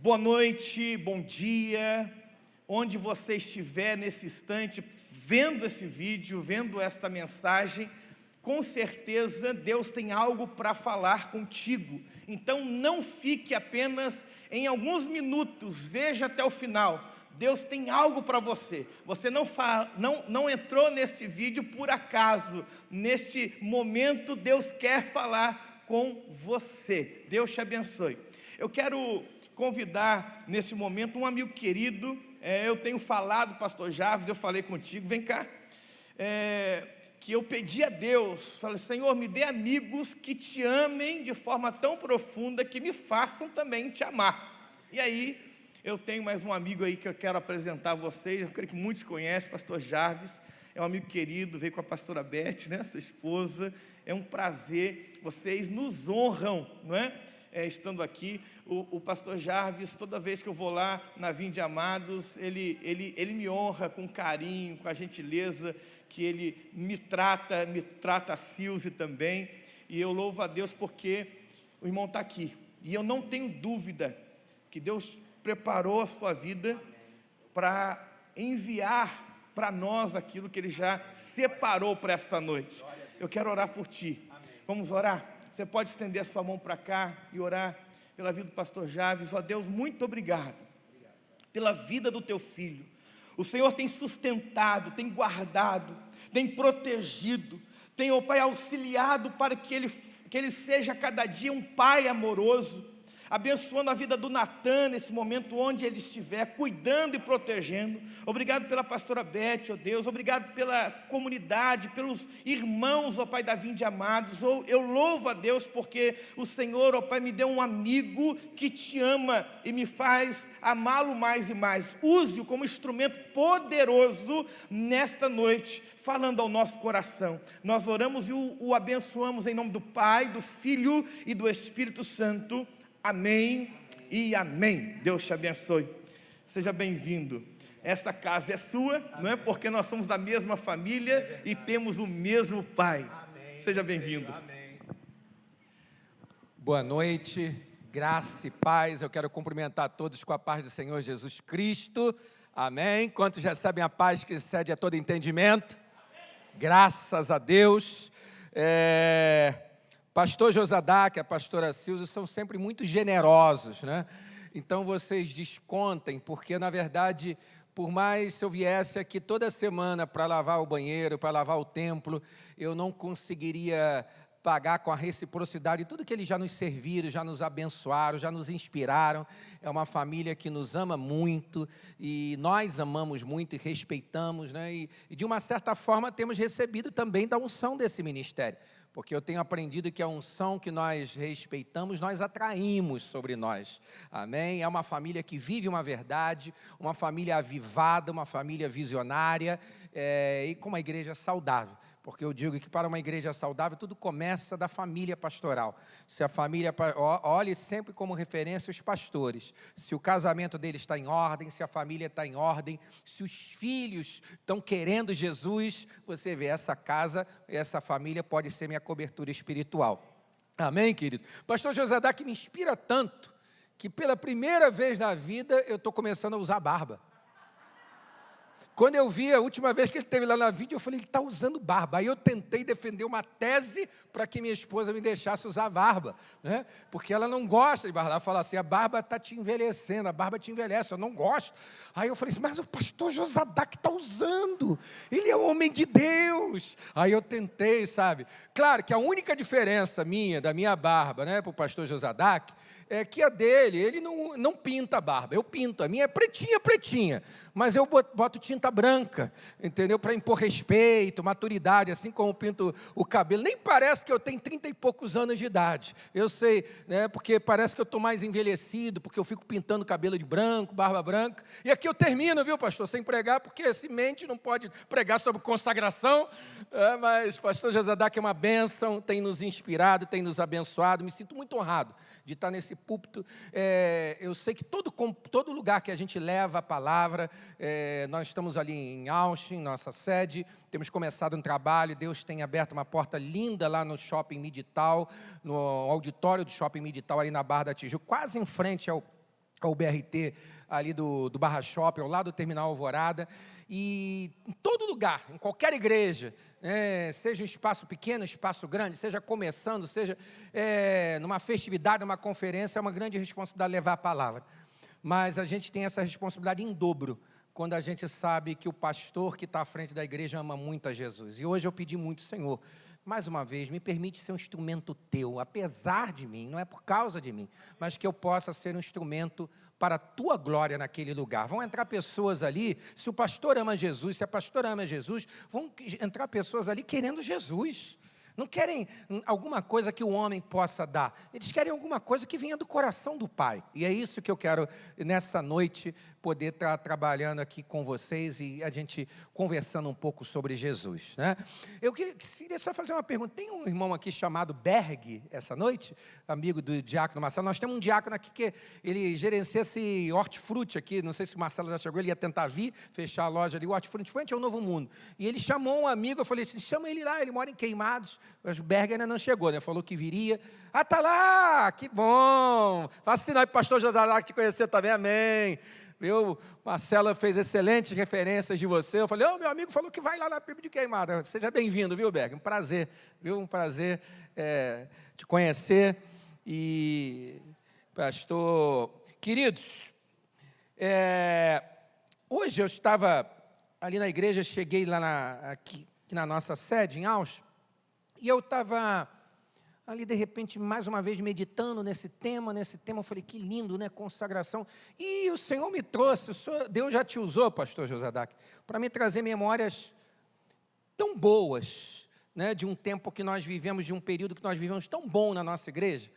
Boa noite, bom dia, onde você estiver nesse instante, vendo esse vídeo, vendo esta mensagem, com certeza Deus tem algo para falar contigo. Então não fique apenas em alguns minutos, veja até o final. Deus tem algo para você. Você não entrou nesse vídeo por acaso. Neste momento Deus quer falar com você. Deus te abençoe. Eu quero convidar nesse momento um amigo querido. Eu tenho falado, pastor Jarvis, eu falei contigo, vem cá, que eu pedi a Deus, falei: Senhor, me dê amigos que te amem de forma tão profunda que me façam também te amar. E aí eu tenho mais um amigo aí que eu quero apresentar a vocês. Eu creio que muitos conhecem, pastor Jarvis, é um amigo querido, veio com a pastora Beth, né, sua esposa. É um prazer, vocês nos honram, não é? Estando aqui. O pastor Jarvis, toda vez que eu vou lá na Vinde Amados, ele me honra com carinho, com a gentileza que ele me trata a Silze também, e eu louvo a Deus porque o irmão está aqui, e eu não tenho dúvida que Deus preparou a sua vida para enviar para nós aquilo que Ele já separou para esta noite. Eu quero orar por ti. Vamos orar? Você pode estender a sua mão para cá e orar pela vida do pastor Jarvis. Ó Deus, muito obrigado pela vida do teu filho. O Senhor tem sustentado, tem guardado, tem protegido, tem, ó Pai, auxiliado para que ele seja cada dia um pai amoroso, abençoando a vida do Natan nesse momento onde ele estiver, cuidando e protegendo. Obrigado pela pastora Beth, ó Deus, obrigado pela comunidade, pelos irmãos, ó Pai, da Vinde Amados. Eu louvo a Deus porque o Senhor, ó Pai, me deu um amigo que te ama e me faz amá-lo mais e mais. Use-o como instrumento poderoso nesta noite, falando ao nosso coração. Nós oramos e o abençoamos em nome do Pai, do Filho e do Espírito Santo. Amém e amém. Deus te abençoe. Seja bem-vindo. Esta casa é sua, amém, não é? Porque nós somos da mesma família e temos o mesmo Pai. Amém. Seja bem-vindo. Amém. Boa noite, graça e paz. Eu quero cumprimentar todos com a paz do Senhor Jesus Cristo. Amém. Quantos recebem a paz que excede a todo entendimento? Amém. Graças a Deus. Pastor Josadac, a pastora Silze são sempre muito generosos, né? Então vocês descontem, porque na verdade, por mais se eu viesse aqui toda semana para lavar o banheiro, para lavar o templo, eu não conseguiria pagar com a reciprocidade tudo que eles já nos serviram, já nos abençoaram, já nos inspiraram. É uma família que nos ama muito e nós amamos muito e respeitamos, né? E de uma certa forma temos recebido também da unção desse ministério. Porque eu tenho aprendido que a unção que nós respeitamos, nós atraímos sobre nós. Amém? É uma família que vive uma verdade, uma família avivada, uma família visionária, e com uma igreja saudável. Porque eu digo que para uma igreja saudável, tudo começa da família pastoral. Se a família, olhe sempre como referência os pastores. Se o casamento deles está em ordem, se a família está em ordem, se os filhos estão querendo Jesus, você vê, essa casa, essa família pode ser minha cobertura espiritual. Amém, querido? Pastor Josadac me inspira tanto, que pela primeira vez na vida, eu estou começando a usar barba. Quando eu vi a última vez que ele esteve lá na vídeo, eu falei, ele está usando barba. Aí eu tentei defender uma tese para que minha esposa me deixasse usar barba, né? Porque ela não gosta de barba. Ela fala assim, a barba está te envelhecendo, a barba te envelhece, eu não gosto. Aí eu falei assim, mas o pastor Josadac está usando, ele é um homem de Deus. Aí eu tentei, sabe? Claro que a única diferença da minha barba, né, para o pastor Josadac, é que a dele, ele não pinta a barba, eu pinto, a minha é pretinha, mas eu boto tinta tinta branca, entendeu? Para impor respeito, maturidade, assim como eu pinto o cabelo. Nem parece que eu tenho 30 e poucos anos de idade. Eu sei, né? Porque parece que eu estou mais envelhecido, porque eu fico pintando cabelo de branco, barba branca. E aqui eu termino, viu, pastor, sem pregar, porque se mente não pode pregar sobre consagração. Mas pastor Josadak é uma bênção, tem nos inspirado, tem nos abençoado. Me sinto muito honrado de estar nesse púlpito. Eu sei que todo lugar que a gente leva a palavra, nós estamos ali em Austin, nossa sede, temos começado um trabalho, Deus tem aberto uma porta linda lá no Shopping Midtown, no auditório do Shopping Midtown, ali na Barra da Tijuca, quase em frente ao BRT, ali do Barra Shopping, ao lado do Terminal Alvorada, e em todo lugar, em qualquer igreja, seja um espaço pequeno, espaço grande, seja começando, seja numa festividade, numa conferência, é uma grande responsabilidade levar a palavra. Mas a gente tem essa responsabilidade em dobro, quando a gente sabe que o pastor que está à frente da igreja ama muito a Jesus. E hoje eu pedi muito, Senhor, mais uma vez, me permite ser um instrumento teu, apesar de mim, não é por causa de mim, mas que eu possa ser um instrumento para a tua glória naquele lugar. Vão entrar pessoas ali, se o pastor ama Jesus, se a pastora ama Jesus, vão entrar pessoas ali querendo Jesus. Não querem alguma coisa que o homem possa dar. Eles querem alguma coisa que venha do coração do Pai. E é isso que eu quero, nessa noite, poder estar trabalhando aqui com vocês e a gente conversando um pouco sobre Jesus, né? Eu queria só fazer uma pergunta. Tem um irmão aqui chamado Berg, essa noite? Amigo do diácono Marcelo. Nós temos um diácono aqui que ele gerencia esse hortifruti aqui. Não sei se o Marcelo já chegou, ele ia tentar vir, fechar a loja ali. O hortifruti é o Novo Mundo. E ele chamou um amigo, eu falei assim, chama ele lá, ele mora em Queimados. Mas o Berg ainda não chegou, né? Falou que viria. Ah, tá lá, que bom. Faça sinal para o pastor Josadak te conhecer também, amém. Viu? Marcela fez excelentes referências de você. Eu falei, meu amigo falou que vai lá na PIB de Queimada. Seja bem-vindo, viu, Berg? Um prazer, viu? Um prazer te conhecer. E, pastor, queridos, hoje eu estava ali na igreja, cheguei lá aqui na nossa sede, em Austin, e eu estava ali, de repente, mais uma vez, meditando nesse tema, eu falei, que lindo, né, consagração. E o Senhor me trouxe, Deus já te usou, pastor Josadak, para me trazer memórias tão boas, né, de um tempo que nós vivemos, de um período que nós vivemos tão bom na nossa igreja.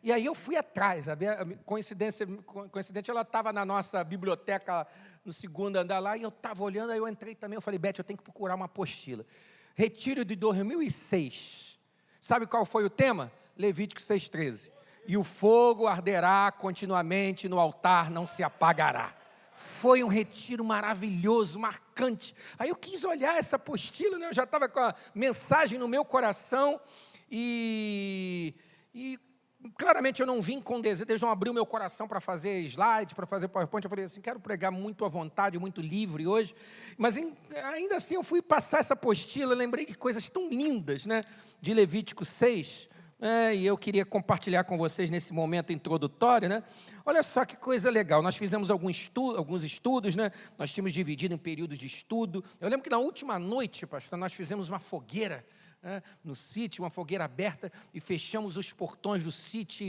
E aí eu fui atrás, sabe? Coincidente, ela estava na nossa biblioteca, no segundo andar lá, e eu estava olhando, aí eu entrei também, eu falei, Beth, eu tenho que procurar uma apostila. Retiro de 2006. Sabe qual foi o tema? Levítico 6,13. E o fogo arderá continuamente no altar, não se apagará. Foi um retiro maravilhoso, marcante. Aí eu quis olhar essa apostila, né? Eu já estava com a mensagem no meu coração e claramente eu não vim com desejo, Deus não abriu meu coração para fazer slide, para fazer PowerPoint. Eu falei assim, quero pregar muito à vontade, muito livre hoje. Mas ainda assim eu fui passar essa apostila, lembrei de coisas tão lindas, né, de Levítico 6, e eu queria compartilhar com vocês nesse momento introdutório, né? Olha só que coisa legal, nós fizemos alguns estudos, né? Nós tínhamos dividido em períodos de estudo. Eu lembro que na última noite, pastor, nós fizemos uma fogueira, no sítio, uma fogueira aberta, e fechamos os portões do sítio,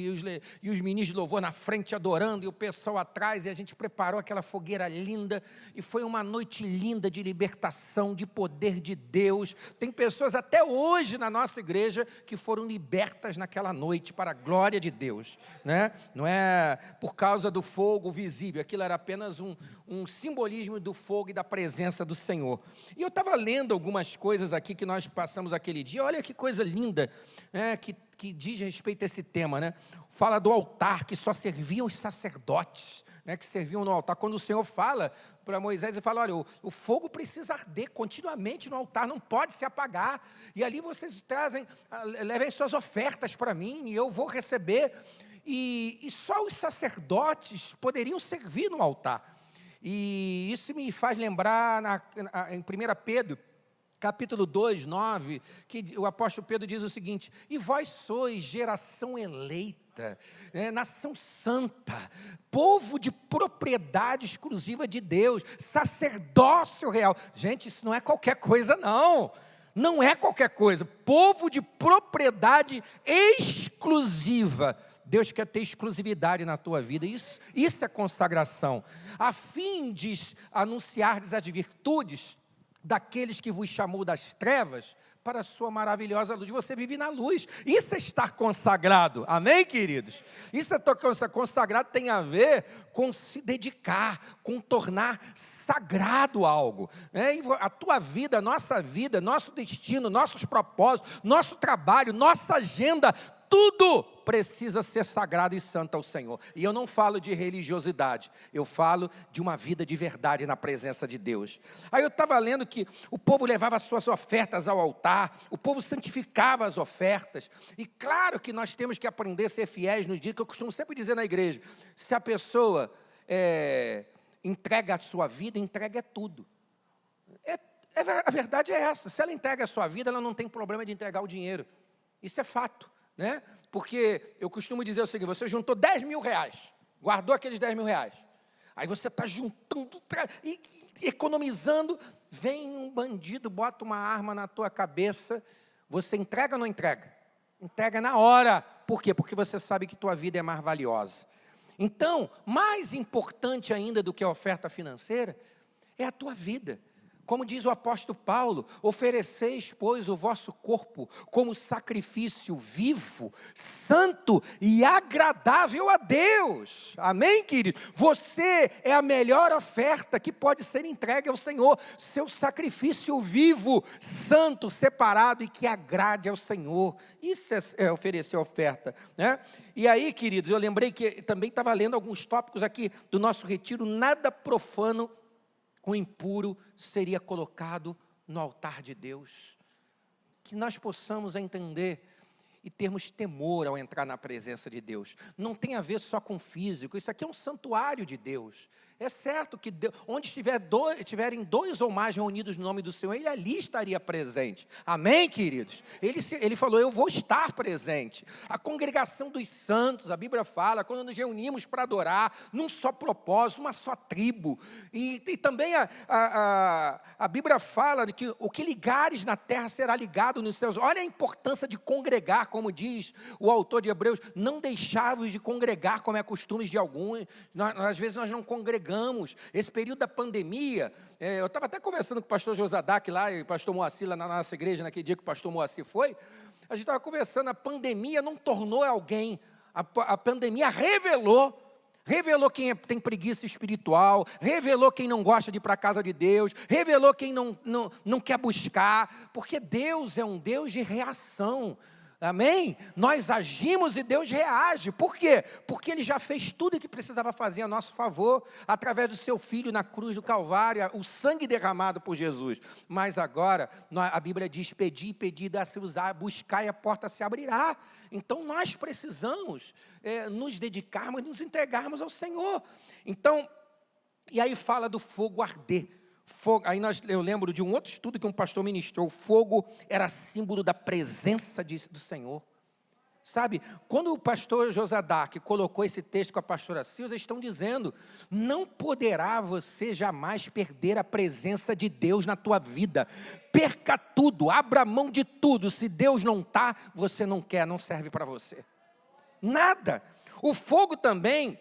e os ministros de louvor na frente adorando, e o pessoal atrás, e a gente preparou aquela fogueira linda, e foi uma noite linda de libertação, de poder de Deus. Tem pessoas até hoje na nossa igreja que foram libertas naquela noite, para a glória de Deus, né? Não é por causa do fogo visível, aquilo era apenas um simbolismo do fogo e da presença do Senhor. E eu estava lendo algumas coisas aqui que nós passamos aquele dia, olha que coisa linda, né, que diz respeito a esse tema, né? Fala do altar, que só serviam os sacerdotes, né, que serviam no altar. Quando o Senhor fala para Moisés, ele fala, olha, o fogo precisa arder continuamente no altar, não pode se apagar, e ali vocês levem suas ofertas para mim, e eu vou receber, e só os sacerdotes poderiam servir no altar. E isso me faz lembrar em 1 Pedro, capítulo 2, 9, que o apóstolo Pedro diz o seguinte, e vós sois geração eleita, nação santa, povo de propriedade exclusiva de Deus, sacerdócio real. Gente, isso não é qualquer coisa, não. Não é qualquer coisa. Povo de propriedade exclusiva exclusiva. Deus quer ter exclusividade na tua vida. Isso é consagração. A fim de anunciardes as virtudes daqueles que vos chamou das trevas para a sua maravilhosa luz. Você vive na luz. Isso é estar consagrado. Amém, queridos? Isso é estar consagrado, tem a ver com se dedicar, com tornar sagrado algo. A tua vida, nosso destino, nossos propósitos, nosso trabalho, nossa agenda, tudo precisa ser sagrado e santo ao Senhor. E eu não falo de religiosidade, eu falo de uma vida de verdade na presença de Deus. Aí eu estava lendo que o povo levava as suas ofertas ao altar, o povo santificava as ofertas. E claro que nós temos que aprender a ser fiéis nos dias, que eu costumo sempre dizer na igreja, se a pessoa entrega a sua vida, entrega tudo. A verdade é essa, se ela entrega a sua vida, ela não tem problema de entregar o dinheiro. Isso é fato. Porque eu costumo dizer o seguinte: você juntou 10 mil reais, guardou aqueles 10 mil reais, aí você está juntando e economizando, vem um bandido, bota uma arma na tua cabeça, você entrega ou não entrega? Entrega na hora. Por quê? Porque você sabe que tua vida é mais valiosa. Então, mais importante ainda do que a oferta financeira, é a tua vida. Como diz o apóstolo Paulo, ofereceis, pois, o vosso corpo como sacrifício vivo, santo e agradável a Deus. Amém, querido? Você é a melhor oferta que pode ser entregue ao Senhor. Seu sacrifício vivo, santo, separado e que agrade ao Senhor. Isso é oferecer oferta, E aí, queridos, eu lembrei que também estava lendo alguns tópicos aqui do nosso retiro. Nada profano o impuro seria colocado no altar de Deus. Que nós possamos entender e termos temor ao entrar na presença de Deus. Não tem a ver só com físico, isso aqui é um santuário de Deus. É certo que Deus, onde tiverem dois ou mais reunidos no nome do Senhor, Ele ali estaria presente. Amém, queridos? Ele falou, eu vou estar presente. A congregação dos santos, a Bíblia fala, quando nos reunimos para adorar, num só propósito, uma só tribo. E também a Bíblia fala de que o que ligares na terra será ligado nos céus. Olha a importância de congregar, como diz o autor de Hebreus, não deixai-vos de congregar, como é costume de alguns. Às vezes nós não congregamos. Esse período da pandemia, eu estava até conversando com o pastor Josadac lá, e o pastor Moacir lá na nossa igreja, naquele dia que o pastor Moacir foi, a gente estava conversando, a pandemia não tornou alguém, a pandemia revelou quem tem preguiça espiritual, revelou quem não gosta de ir para a casa de Deus, revelou quem não quer buscar, porque Deus é um Deus de reação. Amém? Nós agimos e Deus reage. Por quê? Porque Ele já fez tudo o que precisava fazer a nosso favor, através do seu Filho na cruz do Calvário, o sangue derramado por Jesus. Mas agora, a Bíblia diz, pedi, dá-se usar, buscar e a porta se abrirá. Então nós precisamos nos dedicarmos, nos entregarmos ao Senhor. Então, e aí fala do fogo arder. Fogo, eu lembro de um outro estudo que um pastor ministrou. O fogo era símbolo da presença do Senhor. Sabe, quando o pastor Josadac colocou esse texto com a pastora Silvia, eles estão dizendo, não poderá você jamais perder a presença de Deus na tua vida. Perca tudo, abra mão de tudo. Se Deus não está, você não quer, não serve para você. Nada. O fogo também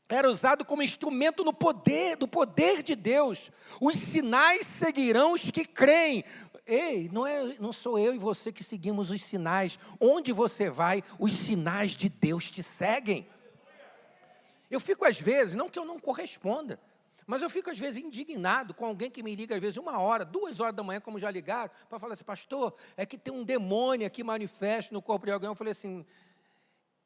era usado como instrumento do poder de Deus. Os sinais seguirão os que creem. Ei, não sou eu e você que seguimos os sinais. Onde você vai, os sinais de Deus te seguem. Eu fico às vezes, não que eu não corresponda, mas eu fico às vezes indignado com alguém que me liga às vezes 1 hora, 2 horas da manhã, como já ligaram, para falar assim, pastor, é que tem um demônio aqui manifesto no corpo de alguém. Eu falei assim,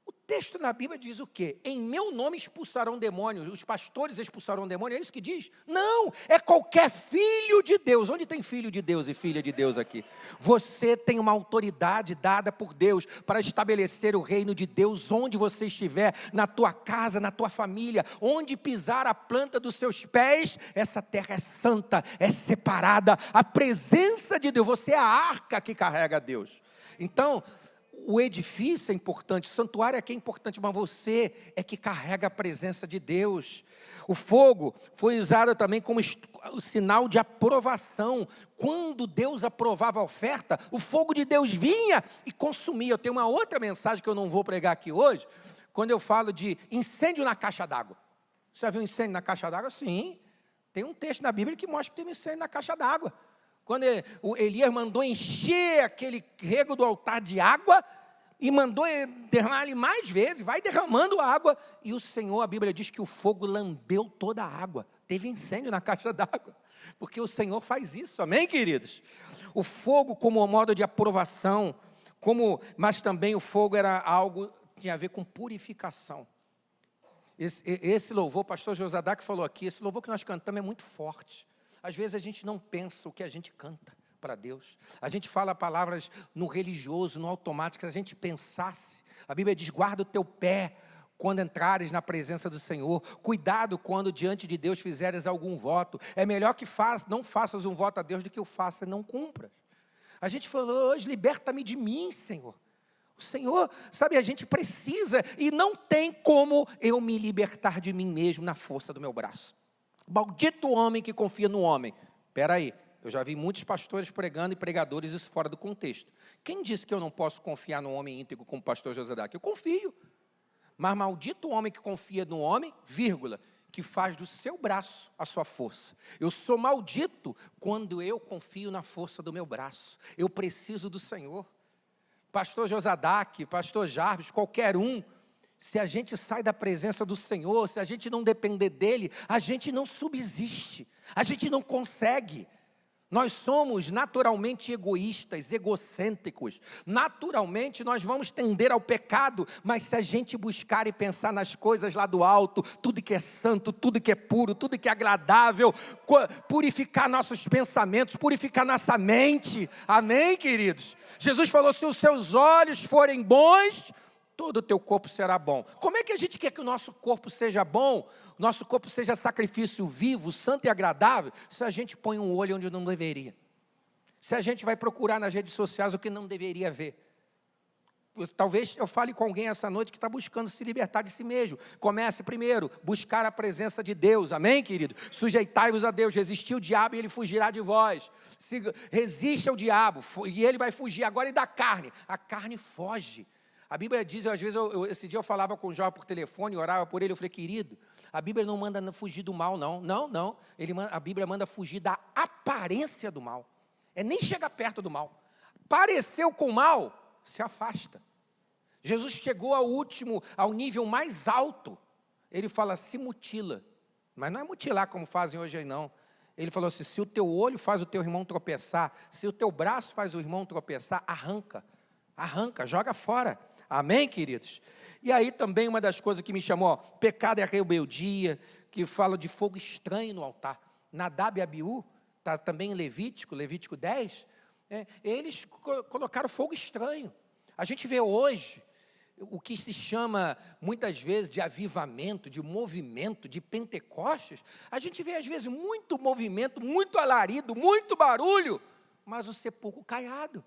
o texto na Bíblia diz o quê? Em meu nome expulsarão demônios, os pastores expulsarão demônios, é isso que diz? Não, é qualquer filho de Deus. Onde tem filho de Deus e filha de Deus aqui? Você tem uma autoridade dada por Deus para estabelecer o reino de Deus onde você estiver, na tua casa, na tua família, onde pisar a planta dos seus pés, essa terra é santa, é separada, a presença de Deus, você é a arca que carrega Deus. Então, o edifício é importante, o santuário é que é importante, mas você é que carrega a presença de Deus. O fogo foi usado também como sinal de aprovação. Quando Deus aprovava a oferta, o fogo de Deus vinha e consumia. Eu tenho uma outra mensagem que eu não vou pregar aqui hoje, quando eu falo de incêndio na caixa d'água. Você já viu incêndio na caixa d'água? Sim. Tem um texto na Bíblia que mostra que teve incêndio na caixa d'água. Quando o Elias mandou encher aquele rego do altar de água, e mandou derramar ali mais vezes, vai derramando água, e o Senhor, a Bíblia diz que o fogo lambeu toda a água. Teve incêndio na caixa d'água, porque o Senhor faz isso, amém, queridos? O fogo como modo de aprovação, mas também o fogo era algo que tinha a ver com purificação. Esse louvor, o pastor Josadá que falou aqui, esse louvor que nós cantamos é muito forte. Às vezes a gente não pensa o que a gente canta para Deus. A gente fala palavras no religioso, no automático. Se a gente pensasse, a Bíblia diz, guarda o teu pé quando entrares na presença do Senhor. Cuidado quando diante de Deus fizeres algum voto. É melhor que não faças um voto a Deus do que o faça e não cumpras. A gente falou hoje, liberta-me de mim, Senhor. O Senhor, sabe, a gente precisa e não tem como eu me libertar de mim mesmo na força do meu braço. Maldito homem que confia no homem. Espera aí, eu já vi muitos pastores pregando e pregadores isso fora do contexto. Quem disse que eu não posso confiar no homem íntegro como o pastor Josadá? Eu confio. Mas maldito homem que confia no homem, vírgula, que faz do seu braço a sua força. Eu sou maldito quando eu confio na força do meu braço. Eu preciso do Senhor. Pastor Josadac, pastor Jarvis, qualquer um, se a gente sai da presença do Senhor, se a gente não depender dEle, a gente não subsiste, a gente não consegue. Nós somos naturalmente egoístas, egocêntricos. Naturalmente nós vamos tender ao pecado, mas se a gente buscar e pensar nas coisas lá do alto, tudo que é santo, tudo que é puro, tudo que é agradável, purificar nossos pensamentos, purificar nossa mente. Amém, queridos? Jesus falou, se os seus olhos forem bons, todo o teu corpo será bom. Como é que a gente quer que o nosso corpo seja bom, nosso corpo seja sacrifício vivo, santo e agradável, se a gente põe um olho onde não deveria? Se a gente vai procurar nas redes sociais o que não deveria ver? Talvez eu fale com alguém essa noite que está buscando se libertar de si mesmo. Comece primeiro, buscar a presença de Deus, amém, querido? Sujeitai-vos a Deus, resistir o diabo e ele fugirá de vós. Resiste ao diabo e ele vai fugir. Agora e da carne? A carne foge. A Bíblia diz, às vezes, esse dia eu falava com o Jó por telefone, orava por ele, eu falei, querido, a Bíblia não manda fugir do mal, não. Não. A Bíblia manda fugir da aparência do mal. Nem chega perto do mal. Pareceu com o mal, se afasta. Jesus chegou ao nível mais alto. Ele fala, se mutila. Mas não é mutilar como fazem hoje aí, não. Ele falou assim, se o teu olho faz o teu irmão tropeçar, se o teu braço faz o irmão tropeçar, arranca, joga fora. Amém, queridos? E aí também uma das coisas que me chamou, pecado é a rebeldia, que fala de fogo estranho no altar. Nadab e Abiú, está também em Levítico 10, eles colocaram fogo estranho. A gente vê hoje o que se chama muitas vezes de avivamento, de movimento, de Pentecostes. A gente vê às vezes muito movimento, muito alarido, muito barulho, mas o sepulcro caiado,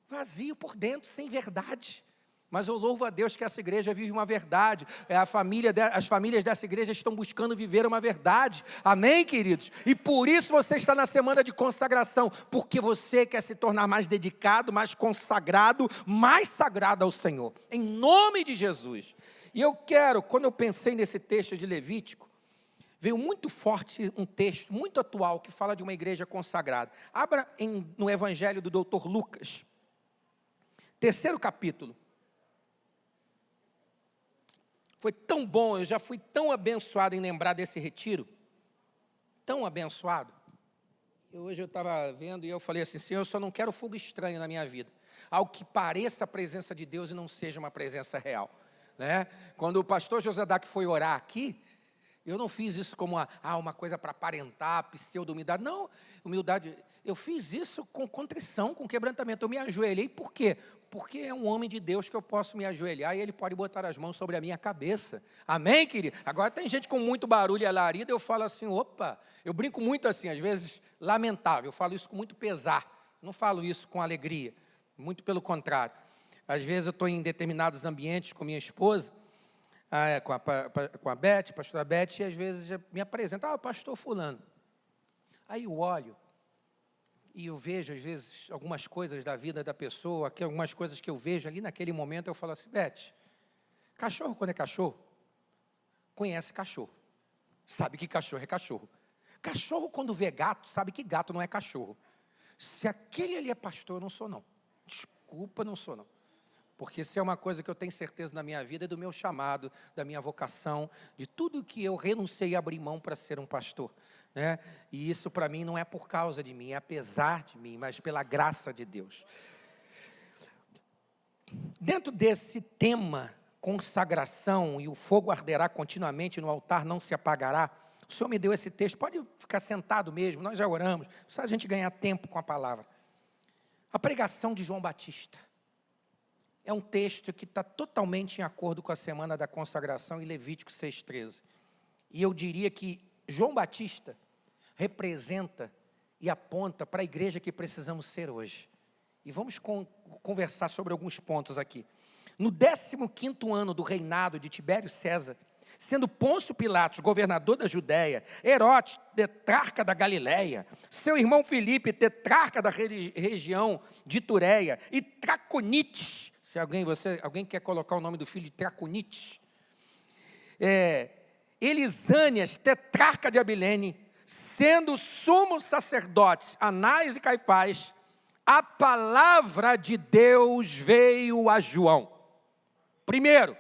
vazio por dentro, sem verdade. Mas eu louvo a Deus que essa igreja vive uma verdade. As famílias dessa igreja estão buscando viver uma verdade. Amém, queridos? E por isso você está na semana de consagração. Porque você quer se tornar mais dedicado, mais consagrado, mais sagrado ao Senhor. Em nome de Jesus. E eu quero, quando eu pensei nesse texto de Levítico, veio muito forte um texto, muito atual, que fala de uma igreja consagrada. Abra no Evangelho do Dr. Lucas. 3º capítulo. Foi tão bom, eu já fui tão abençoado em lembrar desse retiro. Tão abençoado. E hoje eu estava vendo e eu falei assim, Senhor, eu só não quero fogo estranho na minha vida. Algo que pareça a presença de Deus e não seja uma presença real. Né? Quando o pastor Josadá foi orar aqui, eu não fiz isso como uma coisa para aparentar, pseudo-humildade. Não, humildade. Eu fiz isso com contrição, com quebrantamento. Eu me ajoelhei, por quê? Porque é um homem de Deus que eu posso me ajoelhar e ele pode botar as mãos sobre a minha cabeça. Amém, querido? Agora tem gente com muito barulho e alarido, eu falo assim, opa, eu brinco muito assim, às vezes lamentável, eu falo isso com muito pesar. Não falo isso com alegria, muito pelo contrário. Às vezes eu estou em determinados ambientes com minha esposa, com a Beth, a pastora Beth, e às vezes me apresenta, pastor fulano. Aí eu olho e eu vejo, às vezes, algumas coisas da vida da pessoa, algumas coisas que eu vejo ali naquele momento, eu falo assim, Beth, cachorro quando é cachorro, conhece cachorro, sabe que cachorro é cachorro. Cachorro quando vê gato, sabe que gato não é cachorro. Se aquele ali é pastor, eu não sou não. Desculpa, não sou não. Porque se é uma coisa que eu tenho certeza na minha vida, é do meu chamado, da minha vocação, de tudo que eu renunciei a abrir mão para ser um pastor, né? E isso para mim não é por causa de mim, é apesar de mim, mas pela graça de Deus. Dentro desse tema, consagração, e o fogo arderá continuamente no altar, não se apagará, o Senhor me deu esse texto, pode ficar sentado mesmo, nós já oramos, só a gente ganhar tempo com a palavra. A pregação de João Batista. É um texto que está totalmente em acordo com a semana da consagração em Levítico 6,13. E eu diria que João Batista representa e aponta para a igreja que precisamos ser hoje. E vamos conversar sobre alguns pontos aqui. No 15º ano do reinado de Tibério César, sendo Pôncio Pilatos governador da Judéia, Herodes tetrarca da Galileia, seu irmão Filipe tetrarca da região de Tureia, e Traconites, se alguém quer colocar o nome do filho de Traconites, Elisânias, tetrarca de Abilene, sendo sumos sacerdotes Anás e Caifás, a palavra de Deus veio a João. Primeiro,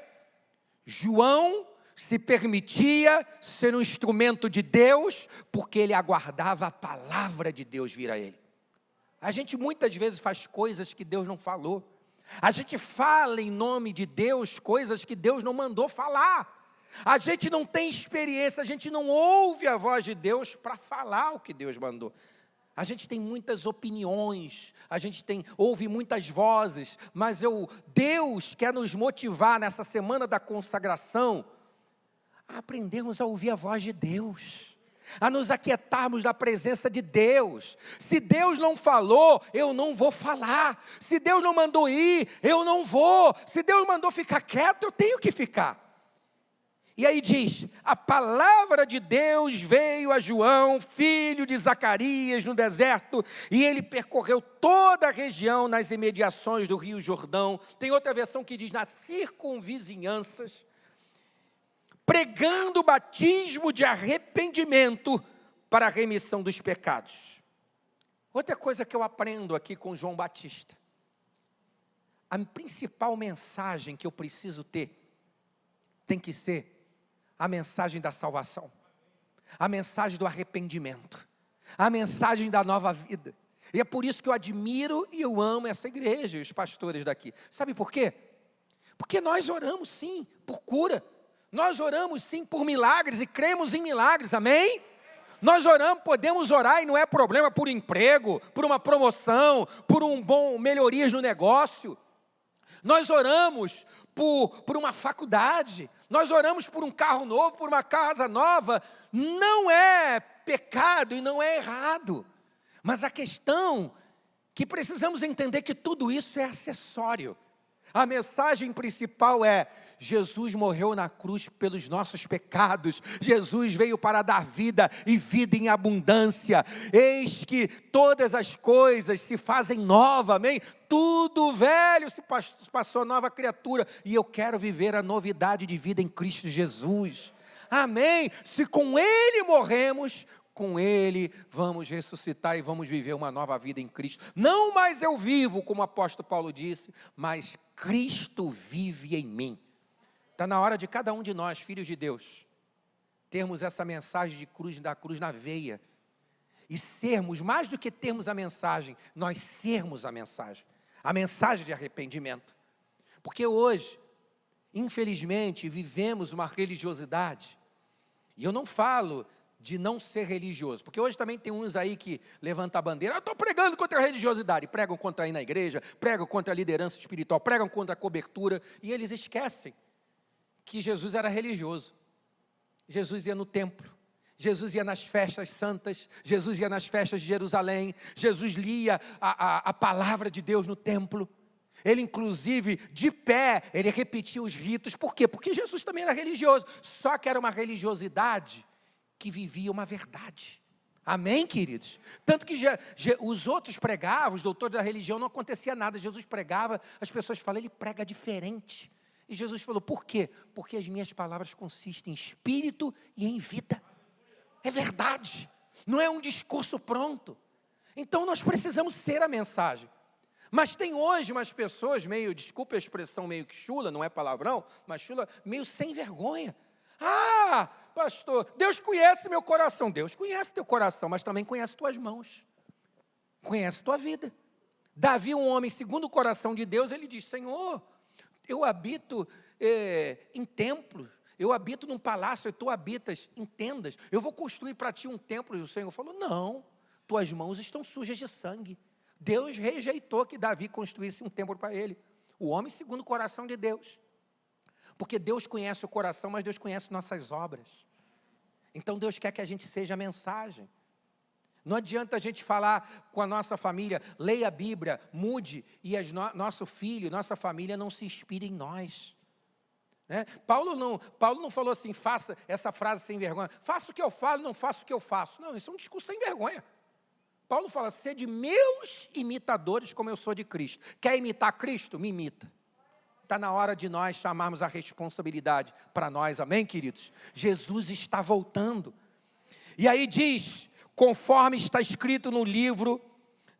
João se permitia ser um instrumento de Deus, porque ele aguardava a palavra de Deus vir a ele. A gente muitas vezes faz coisas que Deus não falou. A gente fala em nome de Deus coisas que Deus não mandou falar. A gente não tem experiência, a gente não ouve a voz de Deus para falar o que Deus mandou. A gente tem muitas opiniões, a gente ouve muitas vozes, mas Deus quer nos motivar nessa semana da consagração a aprendermos a ouvir a voz de Deus, a nos aquietarmos da presença de Deus. Se Deus não falou, eu não vou falar. Se Deus não mandou ir, eu não vou. Se Deus mandou ficar quieto, eu tenho que ficar. E aí diz, a palavra de Deus veio a João, filho de Zacarias, no deserto, e ele percorreu toda a região nas imediações do rio Jordão. Tem outra versão que diz, nas circunvizinhanças, pregando o batismo de arrependimento para a remissão dos pecados. Outra coisa que eu aprendo aqui com João Batista, a principal mensagem que eu preciso ter, tem que ser a mensagem da salvação, a mensagem do arrependimento, a mensagem da nova vida. E é por isso que eu admiro e eu amo essa igreja e os pastores daqui. Sabe por quê? Porque nós oramos sim por cura, nós oramos sim por milagres e cremos em milagres, amém? Nós oramos, podemos orar e não é problema por emprego, por uma promoção, por melhorias no negócio. Nós oramos por uma faculdade, nós oramos por um carro novo, por uma casa nova. Não é pecado e não é errado, mas a questão que precisamos entender que tudo isso é acessório. A mensagem principal é, Jesus morreu na cruz pelos nossos pecados, Jesus veio para dar vida e vida em abundância, eis que todas as coisas se fazem nova, amém? Tudo velho se passou, nova criatura, e eu quero viver a novidade de vida em Cristo Jesus, amém? Se com Ele morremos, com Ele vamos ressuscitar e vamos viver uma nova vida em Cristo. Não mais eu vivo, como o apóstolo Paulo disse, mas Cristo vive em mim. Está na hora de cada um de nós, filhos de Deus, termos essa mensagem da cruz na veia. E sermos, mais do que termos a mensagem, nós sermos a mensagem de arrependimento. Porque hoje, infelizmente, vivemos uma religiosidade. E eu não falo de não ser religioso, porque hoje também tem uns aí que levantam a bandeira, eu estou pregando contra a religiosidade, pregam contra ir na igreja, pregam contra a liderança espiritual, pregam contra a cobertura, e eles esquecem que Jesus era religioso. Jesus ia no templo, Jesus ia nas festas santas, Jesus ia nas festas de Jerusalém, Jesus lia a palavra de Deus no templo, Ele, inclusive, de pé, ele repetia os ritos. Por quê? Porque Jesus também era religioso. Só que era uma religiosidade que vivia uma verdade. Amém, queridos? Tanto que os outros pregavam, os doutores da religião, não acontecia nada. Jesus pregava, as pessoas falam, ele prega diferente. E Jesus falou, por quê? Porque as minhas palavras consistem em espírito e em vida. É verdade. Não é um discurso pronto. Então nós precisamos ser a mensagem. Mas tem hoje umas pessoas meio, desculpa a expressão meio que chula, não é palavrão, mas chula, meio sem vergonha. Ah, pastor, Deus conhece meu coração. Deus conhece teu coração, mas também conhece tuas mãos. Conhece tua vida. Davi, um homem segundo o coração de Deus, ele diz, Senhor, eu habito em templos, eu habito num palácio e tu habitas em tendas. Eu vou construir para ti um templo. E o Senhor falou, não, tuas mãos estão sujas de sangue. Deus rejeitou que Davi construísse um templo para ele. O homem segundo o coração de Deus. Porque Deus conhece o coração, mas Deus conhece nossas obras. Então Deus quer que a gente seja a mensagem. Não adianta a gente falar com a nossa família, leia a Bíblia, mude, e nosso filho, nossa família não se inspire em nós. Né? Paulo não falou assim, faça essa frase sem vergonha. Faça o que eu falo, não faça o que eu faço. Não, isso é um discurso sem vergonha. Paulo fala, sede meus imitadores como eu sou de Cristo. Quer imitar Cristo? Me imita. Está na hora de nós chamarmos a responsabilidade para nós, amém, queridos? Jesus está voltando. E aí diz, conforme está escrito no livro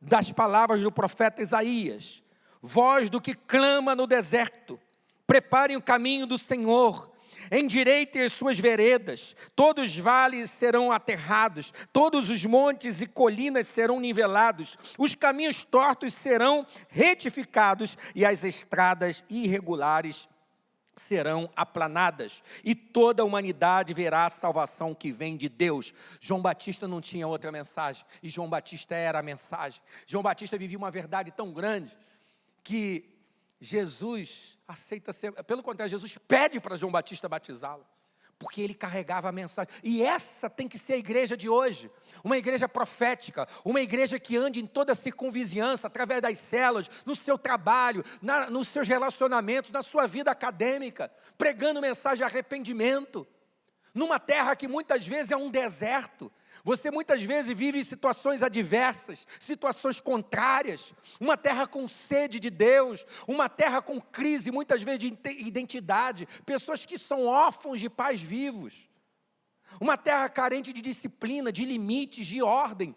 das palavras do profeta Isaías, voz do que clama no deserto, preparem o caminho do Senhor, endireitem as suas veredas, todos os vales serão aterrados, todos os montes e colinas serão nivelados, os caminhos tortos serão retificados e as estradas irregulares serão aplanadas, e toda a humanidade verá a salvação que vem de Deus. João Batista não tinha outra mensagem, e João Batista era a mensagem. João Batista vivia uma verdade tão grande, que Jesus aceita ser, pelo contrário, Jesus pede para João Batista batizá-lo, porque ele carregava a mensagem, e essa tem que ser a igreja de hoje, uma igreja profética, uma igreja que ande em toda a circunvizinhança, através das células, no seu trabalho, nos seus relacionamentos, na sua vida acadêmica, pregando mensagem de arrependimento, numa terra que muitas vezes é um deserto. Você muitas vezes vive em situações adversas, situações contrárias, uma terra com sede de Deus, uma terra com crise, muitas vezes de identidade, pessoas que são órfãos de pais vivos, uma terra carente de disciplina, de limites, de ordem,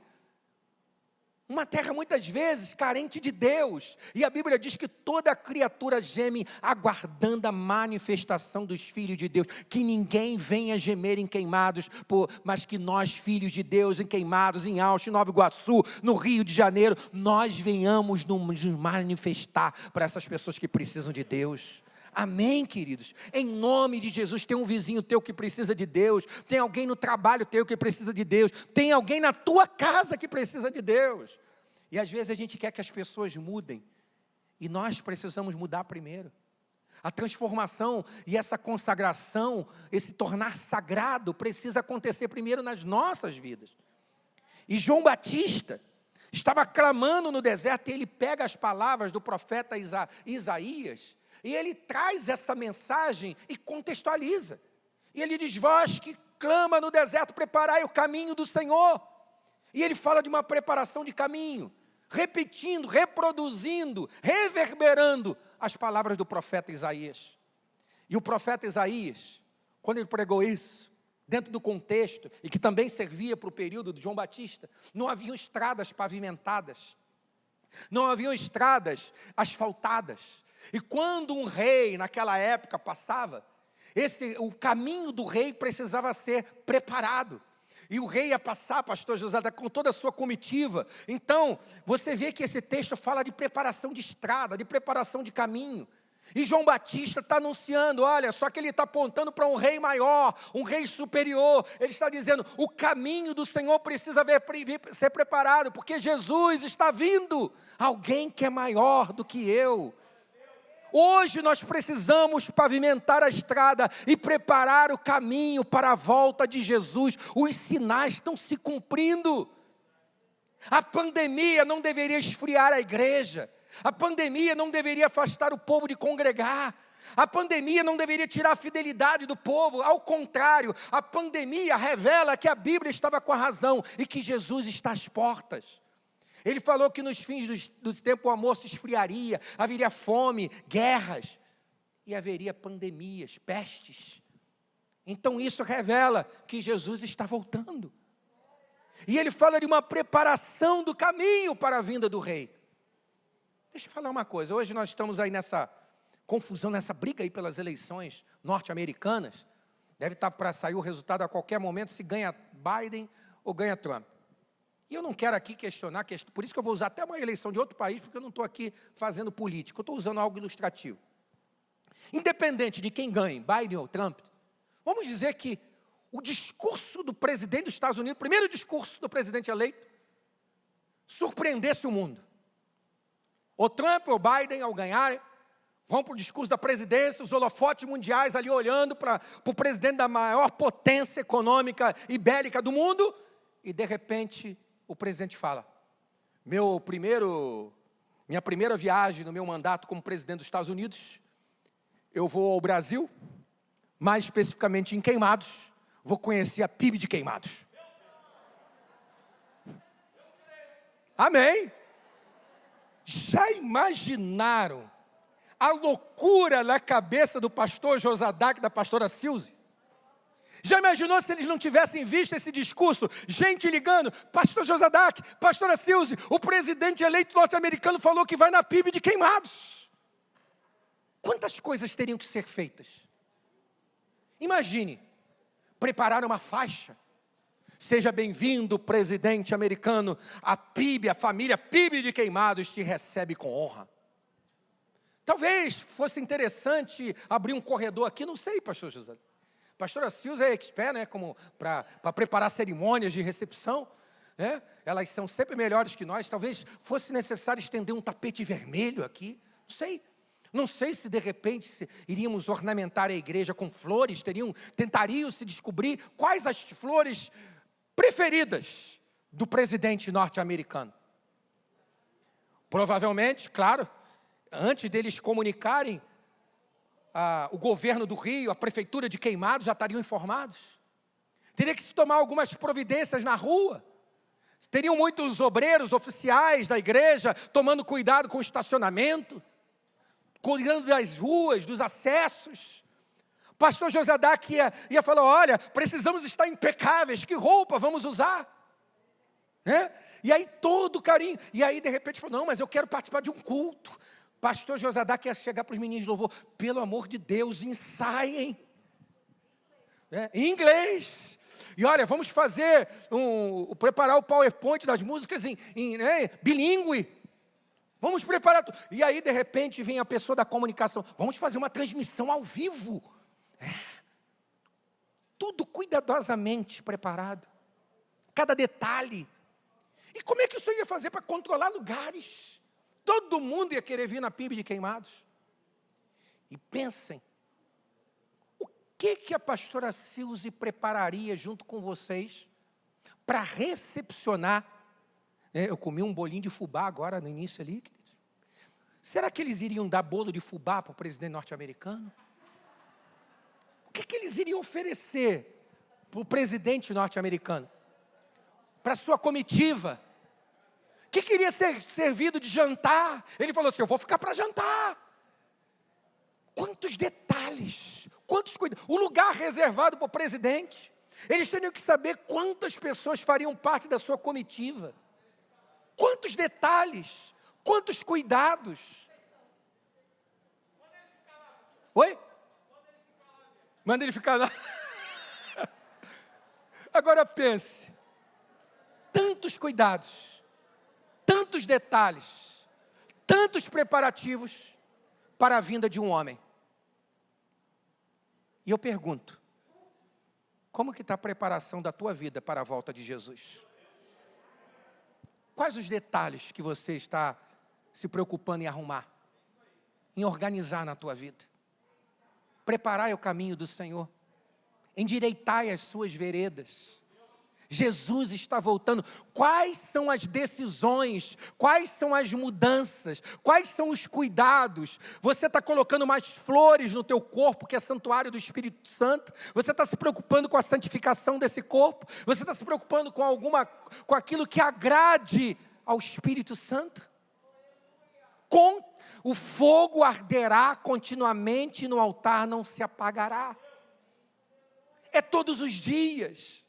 uma terra muitas vezes carente de Deus, e a Bíblia diz que toda criatura geme aguardando a manifestação dos filhos de Deus, que ninguém venha gemer em Queimados, mas que nós filhos de Deus em Queimados, em Auschwitz, em Nova Iguaçu, no Rio de Janeiro, nós venhamos nos manifestar para essas pessoas que precisam de Deus. Amém, queridos? Em nome de Jesus, tem um vizinho teu que precisa de Deus, tem alguém no trabalho teu que precisa de Deus, tem alguém na tua casa que precisa de Deus. E às vezes a gente quer que as pessoas mudem, e nós precisamos mudar primeiro. A transformação e essa consagração, esse tornar sagrado, precisa acontecer primeiro nas nossas vidas. E João Batista estava clamando no deserto, e ele pega as palavras do profeta Isaías, e ele traz essa mensagem e contextualiza. E ele diz, vós que clama no deserto, preparai o caminho do Senhor. E ele fala de uma preparação de caminho, repetindo, reproduzindo, reverberando as palavras do profeta Isaías. E o profeta Isaías, quando ele pregou isso, dentro do contexto, e que também servia para o período de João Batista, não haviam estradas pavimentadas, não haviam estradas asfaltadas. E quando um rei naquela época passava, o caminho do rei precisava ser preparado. E o rei ia passar, pastor José, com toda a sua comitiva. Então, você vê que esse texto fala de preparação de estrada, de preparação de caminho. E João Batista está anunciando, olha, só que ele está apontando para um rei maior, um rei superior. Ele está dizendo, o caminho do Senhor precisa ser preparado, porque Jesus está vindo, alguém que é maior do que eu. Hoje nós precisamos pavimentar a estrada e preparar o caminho para a volta de Jesus. Os sinais estão se cumprindo. A pandemia não deveria esfriar a igreja. A pandemia não deveria afastar o povo de congregar. A pandemia não deveria tirar a fidelidade do povo. Ao contrário, a pandemia revela que a Bíblia estava com a razão e que Jesus está às portas. Ele falou que nos fins do tempo o amor se esfriaria, haveria fome, guerras e haveria pandemias, pestes. Então isso revela que Jesus está voltando. E ele fala de uma preparação do caminho para a vinda do rei. Deixa eu falar uma coisa, hoje nós estamos aí nessa confusão, nessa briga aí pelas eleições norte-americanas. Deve estar para sair o resultado a qualquer momento, se ganha Biden ou ganha Trump. E eu não quero aqui questionar, por isso que eu vou usar até uma eleição de outro país, porque eu não estou aqui fazendo política, eu estou usando algo ilustrativo. Independente de quem ganhe, Biden ou Trump, vamos dizer que o discurso do presidente dos Estados Unidos, o primeiro discurso do presidente eleito, surpreendesse o mundo. Ou Trump ou Biden, ao ganharem, vão para o discurso da presidência, os holofotes mundiais ali olhando para o presidente da maior potência econômica e bélica do mundo, e de repente o presidente fala, minha primeira viagem no meu mandato como presidente dos Estados Unidos, eu vou ao Brasil, mais especificamente em Queimados, vou conhecer a PIB de Queimados. Amém? Já imaginaram a loucura na cabeça do pastor Josadac e da pastora Silze? Já imaginou se eles não tivessem visto esse discurso? Gente ligando, pastor Josadac, pastora Silze, o presidente eleito norte-americano falou que vai na PIB de Queimados. Quantas coisas teriam que ser feitas? Imagine, preparar uma faixa. Seja bem-vindo, presidente americano, a PIB, a família PIB de Queimados te recebe com honra. Talvez fosse interessante abrir um corredor aqui, não sei, pastor José. Pastora Silza é expert, né, para preparar cerimônias de recepção, né? Elas são sempre melhores que nós. Talvez fosse necessário estender um tapete vermelho aqui, não sei. Não sei se de repente iríamos ornamentar a igreja com flores, tentariam se descobrir quais as flores preferidas do presidente norte-americano. Provavelmente, claro, antes deles comunicarem, o governo do Rio, a prefeitura de Queimados já estariam informados. Teria que se tomar algumas providências na rua. Teriam muitos obreiros, oficiais da igreja, tomando cuidado com o estacionamento, cuidando das ruas, dos acessos. Pastor Josadac ia falar, olha, precisamos estar impecáveis, que roupa vamos usar? Né? E aí todo carinho, e aí de repente falou, não, mas eu quero participar de um culto. Pastor Josadac ia chegar para os meninos de louvor, pelo amor de Deus, ensaiem. Em inglês. E olha, vamos fazer, preparar o PowerPoint das músicas bilíngue. Vamos preparar tudo. E aí, de repente, vem a pessoa da comunicação. Vamos fazer uma transmissão ao vivo. Tudo cuidadosamente preparado. Cada detalhe. E como é que isso ia fazer para controlar lugares? Todo mundo ia querer vir na PIB de Queimados. E pensem, o que a pastora Silze prepararia junto com vocês para recepcionar? Eu comi um bolinho de fubá agora no início ali. Será que eles iriam dar bolo de fubá para o presidente norte-americano? O que eles iriam oferecer para o presidente norte-americano? Para a sua comitiva? O que queria ser servido de jantar? Ele falou assim, eu vou ficar para jantar. Quantos detalhes, quantos cuidados. O lugar reservado para o presidente. Eles teriam que saber quantas pessoas fariam parte da sua comitiva. Quantos detalhes, quantos cuidados. Oi? Manda ele ficar lá. Agora pense, tantos cuidados, tantos detalhes, tantos preparativos para a vinda de um homem. E eu pergunto, como que está a preparação da tua vida para a volta de Jesus? Quais os detalhes que você está se preocupando em arrumar, em organizar na tua vida? Preparai o caminho do Senhor, endireitai as suas veredas. Jesus está voltando. Quais são as decisões? Quais são as mudanças? Quais são os cuidados? Você está colocando mais flores no teu corpo, que é santuário do Espírito Santo? Você está se preocupando com a santificação desse corpo? Você está se preocupando com aquilo que agrade ao Espírito Santo? O fogo arderá continuamente no altar, não se apagará. É todos os dias.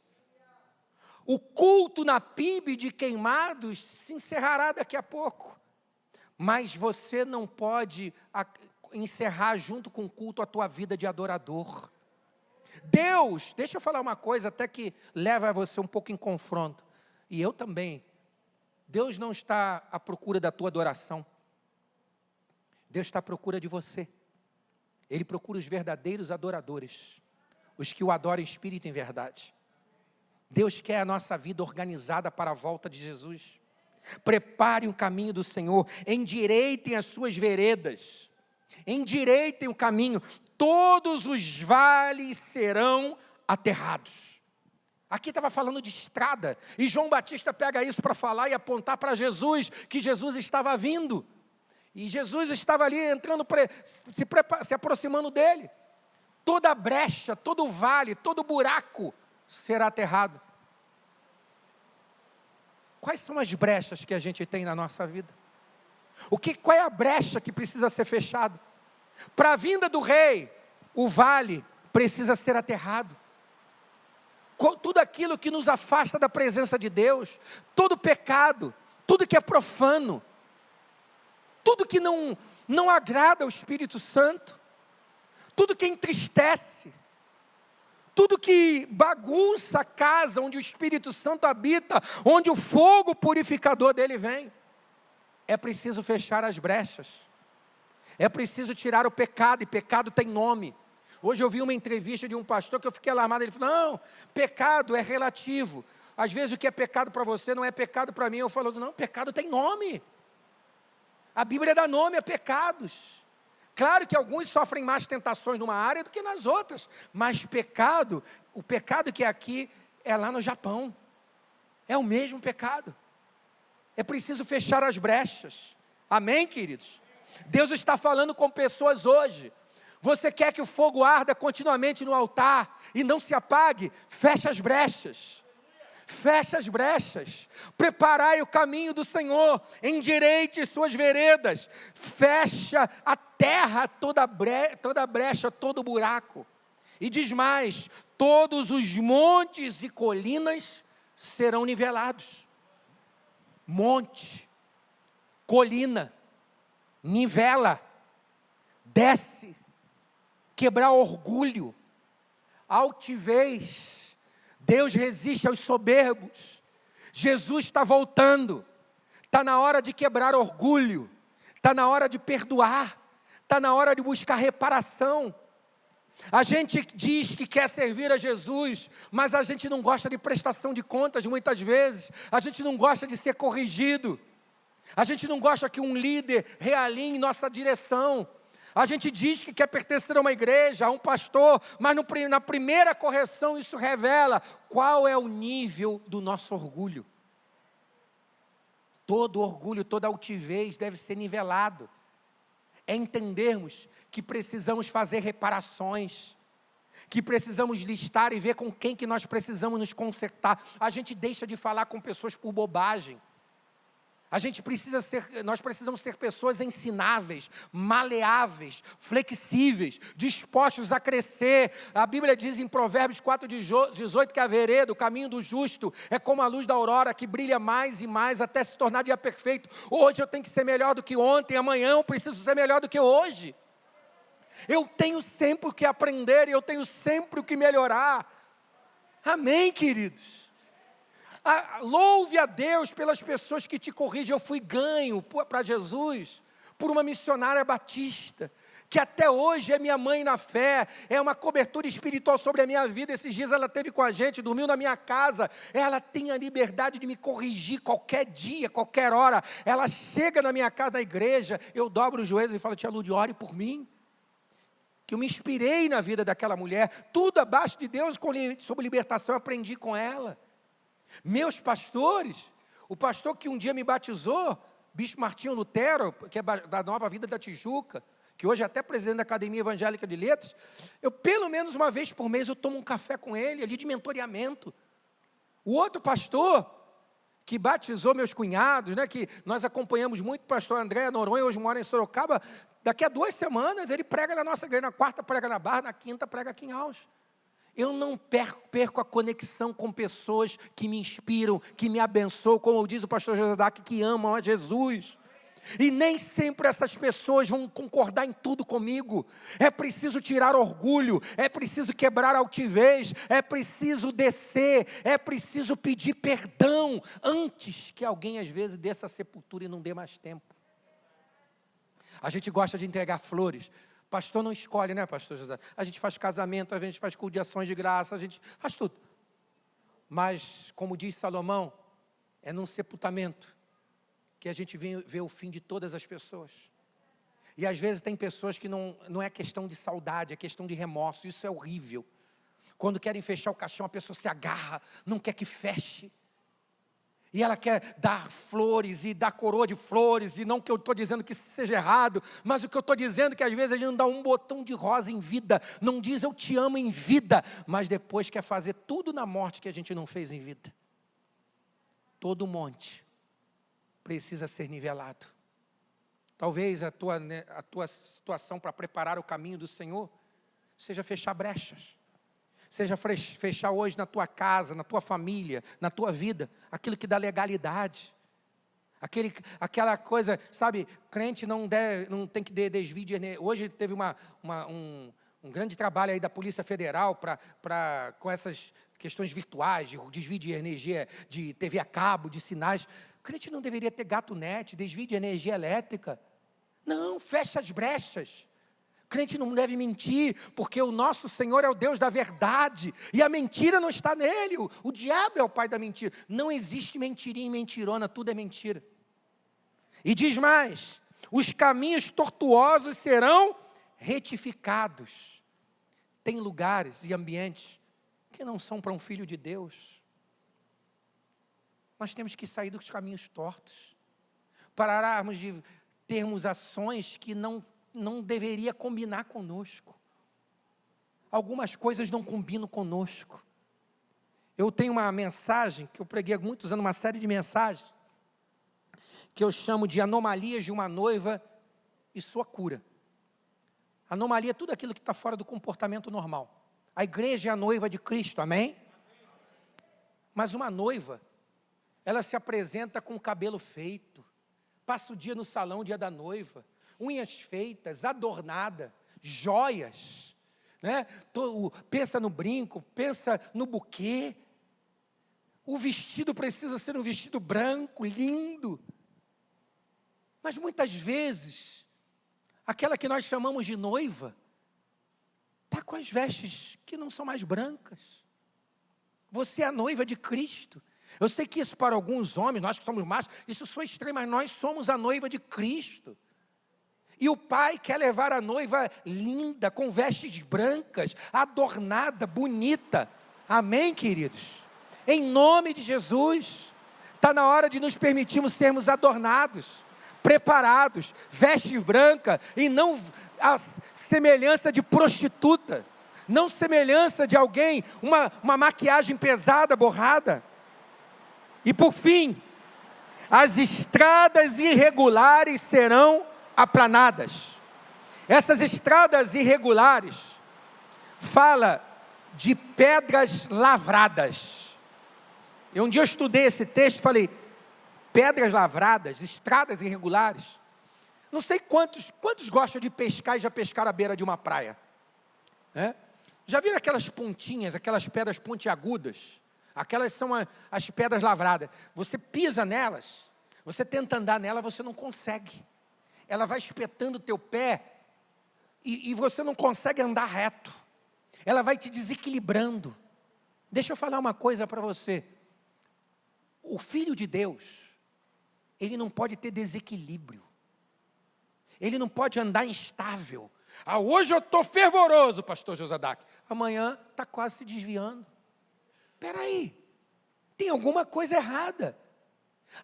O culto na PIB de queimados se encerrará daqui a pouco. Mas você não pode encerrar junto com o culto a tua vida de adorador. Deus, deixa eu falar uma coisa até que leva você um pouco em confronto. E eu também. Deus não está à procura da tua adoração. Deus está à procura de você. Ele procura os verdadeiros adoradores. Os que o adoram em espírito e em verdade. Deus quer a nossa vida organizada para a volta de Jesus. Preparem o caminho do Senhor, endireitem as suas veredas, endireitem o caminho, todos os vales serão aterrados. Aqui estava falando de estrada, e João Batista pega isso para falar e apontar para Jesus, que Jesus estava vindo, e Jesus estava ali entrando, se aproximando dele. Toda brecha, todo vale, todo buraco será aterrado. Quais são as brechas que a gente tem na nossa vida? Qual é a brecha que precisa ser fechada? Para a vinda do rei, o vale precisa ser aterrado. Tudo aquilo que nos afasta da presença de Deus, todo pecado, tudo que é profano, tudo que não agrada ao Espírito Santo, tudo que entristece, tudo que bagunça a casa onde o Espírito Santo habita, onde o fogo purificador dele vem. É preciso fechar as brechas. É preciso tirar o pecado, e pecado tem nome. Hoje eu vi uma entrevista de um pastor que eu fiquei alarmado. Ele falou, não, pecado é relativo. Às vezes o que é pecado para você não é pecado para mim. Eu falo, não, pecado tem nome. A Bíblia dá nome a pecados. Claro que alguns sofrem mais tentações numa área do que nas outras, mas o pecado que é aqui, é lá no Japão. É o mesmo pecado. É preciso fechar as brechas. Amém, queridos? Deus está falando com pessoas hoje. Você quer que o fogo arda continuamente no altar e não se apague? Fecha as brechas. Fecha as brechas, preparai o caminho do Senhor, endireite suas veredas, fecha a terra, toda brecha, todo buraco, e diz mais, todos os montes e colinas serão nivelados. Monte, colina, nivela, desce, quebrar orgulho, altivez. Deus resiste aos soberbos. Jesus está voltando. Está na hora de quebrar orgulho. Está na hora de perdoar. Está na hora de buscar reparação. A gente diz que quer servir a Jesus, mas a gente não gosta de prestação de contas muitas vezes. A gente não gosta de ser corrigido. A gente não gosta que um líder realinhe nossa direção. A gente diz que quer pertencer a uma igreja, a um pastor, mas na primeira correção isso revela qual é o nível do nosso orgulho. Todo orgulho, toda altivez deve ser nivelado. É entendermos que precisamos fazer reparações, que precisamos listar e ver com quem que nós precisamos nos consertar. A gente deixa de falar com pessoas por bobagem. Nós precisamos ser pessoas ensináveis, maleáveis, flexíveis, dispostos a crescer. A Bíblia diz em Provérbios 4:18 que a vereda, o caminho do justo, é como a luz da aurora que brilha mais e mais até se tornar dia perfeito. Hoje eu tenho que ser melhor do que ontem, amanhã eu preciso ser melhor do que hoje. Eu tenho sempre o que aprender e eu tenho sempre o que melhorar. Amém, queridos? Louve a Deus pelas pessoas que te corrigem. Eu fui ganho para Jesus por uma missionária batista, que até hoje é minha mãe na fé, é uma cobertura espiritual sobre a minha vida. Esses dias ela esteve com a gente, dormiu na minha casa. Ela tem a liberdade de me corrigir qualquer dia, qualquer hora. Ela chega na minha casa, na igreja, eu dobro os joelhos e falo, tia Lúdia, ore por mim. Que eu me inspirei na vida daquela mulher, tudo abaixo de Deus, sobre libertação eu aprendi com ela. Meus pastores, o pastor que um dia me batizou, Bispo Martinho Lutero, que é da Nova Vida da Tijuca, que hoje é até presidente da Academia Evangélica de Letras, eu pelo menos uma vez por mês eu tomo um café com ele, ali de mentoreamento. O outro pastor, que batizou meus cunhados, né, que nós acompanhamos muito, o pastor André Noronha, hoje mora em Sorocaba, daqui a 2 semanas ele prega na nossa igreja, na quarta prega na Barra, na quinta prega aqui em Alves. Eu não perco a conexão com pessoas que me inspiram, que me abençoam, como diz o pastor José Dac, que amam a Jesus. E nem sempre essas pessoas vão concordar em tudo comigo. É preciso tirar orgulho, é preciso quebrar altivez, é preciso descer, é preciso pedir perdão, antes que alguém às vezes dê essa sepultura e não dê mais tempo. A gente gosta de entregar flores. Pastor não escolhe, né, pastor José? A gente faz casamento, a gente faz culto de ações de graça, a gente faz tudo. Mas, como diz Salomão, é num sepultamento que a gente vê o fim de todas as pessoas. E às vezes tem pessoas que não é questão de saudade, é questão de remorso. Isso é horrível. Quando querem fechar o caixão, a pessoa se agarra, não quer que feche. E ela quer dar flores e dar coroa de flores, e não que eu estou dizendo que isso seja errado, mas o que eu estou dizendo é que às vezes a gente não dá um botão de rosa em vida, não diz eu te amo em vida, mas depois quer fazer tudo na morte que a gente não fez em vida. Todo monte precisa ser nivelado. Talvez a tua situação para preparar o caminho do Senhor seja fechar brechas. Seja fechar hoje na tua casa, na tua família, na tua vida, aquilo que dá legalidade. Aquela coisa, sabe, crente não tem que desvio de energia. Hoje teve um grande trabalho aí da Polícia Federal com essas questões virtuais, de desvio de energia, de TV a cabo, de sinais. O crente não deveria ter gato net, desvio de energia elétrica. Não, fecha as brechas. Crente não deve mentir, porque o nosso Senhor é o Deus da verdade, e a mentira não está nele, o diabo é o pai da mentira. Não existe mentirinha e mentirona, tudo é mentira. E diz mais, os caminhos tortuosos serão retificados. Tem lugares e ambientes que não são para um filho de Deus. Nós temos que sair dos caminhos tortos, pararmos de termos ações que não deveria combinar conosco. Algumas coisas não combinam conosco. Eu tenho uma mensagem, que eu preguei há muitos anos, uma série de mensagens, que eu chamo de anomalias de uma noiva e sua cura. Anomalia é tudo aquilo que está fora do comportamento normal. A igreja é a noiva de Cristo, amém? Mas uma noiva, ela se apresenta com o cabelo feito, passa o dia no salão, dia da noiva, unhas feitas, adornada, joias, né? Pensa no brinco, pensa no buquê. O vestido precisa ser um vestido branco, lindo. Mas muitas vezes, aquela que nós chamamos de noiva, está com as vestes que não são mais brancas. Você é a noiva de Cristo. Eu sei que isso para alguns homens, nós que somos machos, isso soa estranho, mas nós somos a noiva de Cristo. E o pai quer levar a noiva linda, com vestes brancas, adornada, bonita. Amém, queridos? Em nome de Jesus, está na hora de nos permitirmos sermos adornados, preparados, veste branca, e não a semelhança de prostituta, não semelhança de alguém, uma maquiagem pesada, borrada. E por fim, as estradas irregulares serão aplanadas. Essas estradas irregulares fala de pedras lavradas. Um dia eu estudei esse texto e falei, pedras lavradas, estradas irregulares. Não sei quantos gostam de pescar e já pescaram à beira de uma praia, né? Já viram aquelas pontinhas, aquelas pedras pontiagudas? Aquelas são as pedras lavradas. Você pisa nelas, você tenta andar nela, você não consegue. Ela vai espetando o teu pé e você não consegue andar reto. Ela vai te desequilibrando. Deixa eu falar uma coisa para você. O Filho de Deus, ele não pode ter desequilíbrio. Ele não pode andar instável. Hoje eu estou fervoroso, pastor Josadac. Amanhã está quase se desviando. Espera aí. tem alguma coisa errada.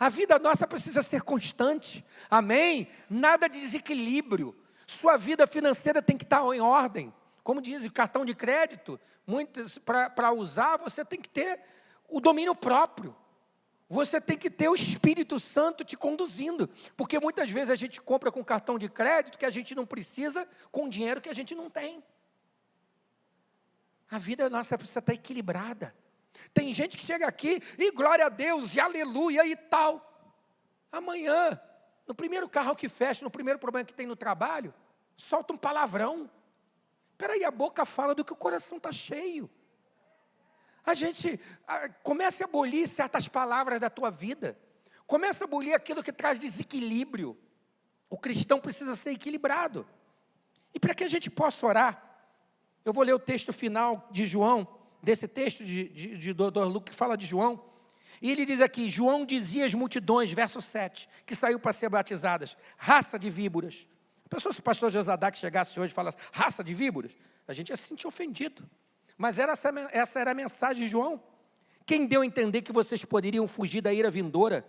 A vida nossa precisa ser constante, amém? Nada de desequilíbrio. Sua vida financeira tem que estar em ordem. Como diz o cartão de crédito, para usar você tem que ter o domínio próprio. Você tem que ter o Espírito Santo te conduzindo. Porque muitas vezes a gente compra com cartão de crédito que a gente não precisa, com dinheiro que a gente não tem. A vida nossa precisa estar equilibrada. Tem gente que chega aqui e glória a Deus, e aleluia e tal. Amanhã, no primeiro carro que fecha, no primeiro problema que tem no trabalho, solta um palavrão. Espera aí, a boca fala do que o coração está cheio. A gente comece a abolir certas palavras da tua vida. Comece a abolir aquilo que traz desequilíbrio. O cristão precisa ser equilibrado. E para que a gente possa orar, eu vou ler o texto final de João, desse texto de Dr. Luke que fala de João. E ele diz aqui, João dizia às multidões, verso 7, que saiu para ser batizadas, raça de víboras. A pessoa, se o pastor Josadak chegasse hoje e falasse, raça de víboras, a gente ia se sentir ofendido. Mas essa era a mensagem de João. Quem deu a entender que vocês poderiam fugir da ira vindoura?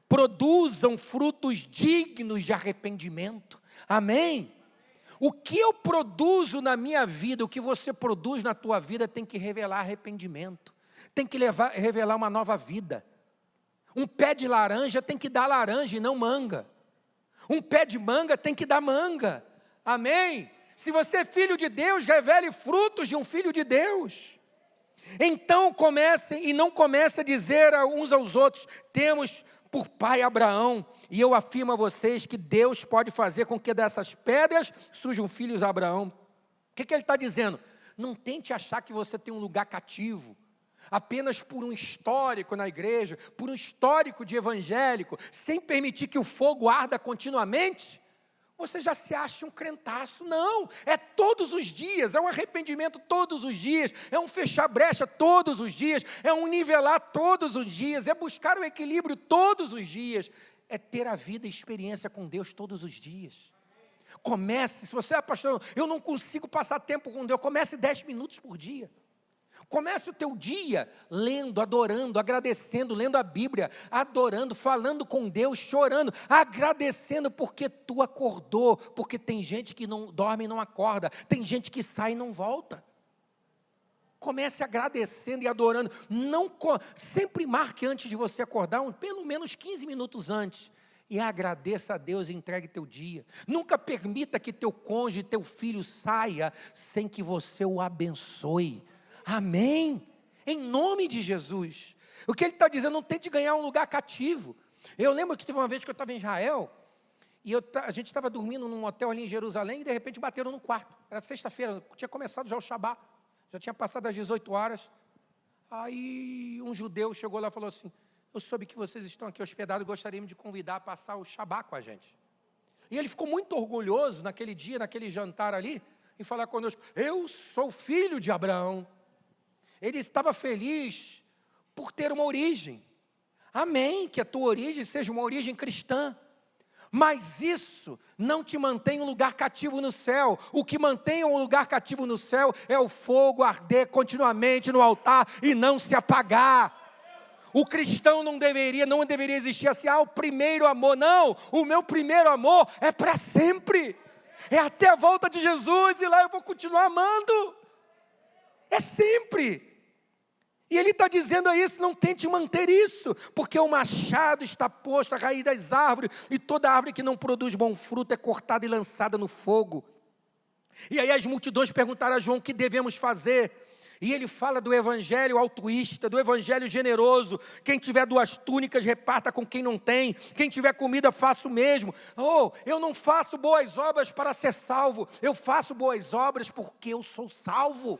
Produzam frutos dignos de arrependimento. Amém? O que eu produzo na minha vida, o que você produz na tua vida tem que revelar arrependimento. Tem que revelar uma nova vida. Um pé de laranja tem que dar laranja e não manga. Um pé de manga tem que dar manga. Amém? Se você é filho de Deus, revele frutos de um filho de Deus. Então comecem, e não comece a dizer uns aos outros, temos por pai Abraão, e eu afirmo a vocês que Deus pode fazer com que dessas pedras surjam filhos a Abraão. O que ele está dizendo? Não tente achar que você tem um lugar cativo, apenas por um histórico na igreja, por um histórico de evangélico, sem permitir que o fogo arda continuamente. Você já se acha um crentaço. Não, é todos os dias, é um arrependimento todos os dias, é um fechar brecha todos os dias, é um nivelar todos os dias, é buscar o equilíbrio todos os dias, é ter a vida e experiência com Deus todos os dias. Comece, se você é pastor, eu não consigo passar tempo com Deus, comece 10 minutos por dia. Comece o teu dia lendo, adorando, agradecendo, lendo a Bíblia, adorando, falando com Deus, chorando, agradecendo porque tu acordou, porque tem gente que não dorme e não acorda, tem gente que sai e não volta. Comece agradecendo e adorando. Sempre marque antes de você acordar, pelo menos 15 minutos antes. E agradeça a Deus e entregue teu dia. Nunca permita que teu cônjuge, teu filho saia sem que você o abençoe. Amém? Em nome de Jesus. O que ele está dizendo, não tente ganhar um lugar cativo. Eu lembro que teve uma vez que eu estava em Israel, e a gente estava dormindo num hotel ali em Jerusalém, e de repente bateram no quarto. Era sexta-feira, tinha começado já o Shabá, já tinha passado as 18 horas. Aí um judeu chegou lá e falou assim, eu soube que vocês estão aqui hospedados, gostaríamos de convidar a passar o Shabá com a gente. E ele ficou muito orgulhoso naquele dia, naquele jantar ali, em falar conosco, eu sou filho de Abraão. Ele estava feliz por ter uma origem. Amém, que a tua origem seja uma origem cristã. Mas isso não te mantém um lugar cativo no céu. O que mantém um lugar cativo no céu é o fogo arder continuamente no altar e não se apagar. O cristão não deveria existir assim, o primeiro amor. Não, o meu primeiro amor é para sempre. É até a volta de Jesus e lá eu vou continuar amando. É sempre. E ele está dizendo isso, não tente manter isso, porque o machado está posto à raiz das árvores, e toda árvore que não produz bom fruto é cortada e lançada no fogo. E aí as multidões perguntaram a João o que devemos fazer, e ele fala do evangelho altruísta, do evangelho generoso, quem tiver 2 túnicas reparta com quem não tem, quem tiver comida faça o mesmo. Eu não faço boas obras para ser salvo, eu faço boas obras porque eu sou salvo.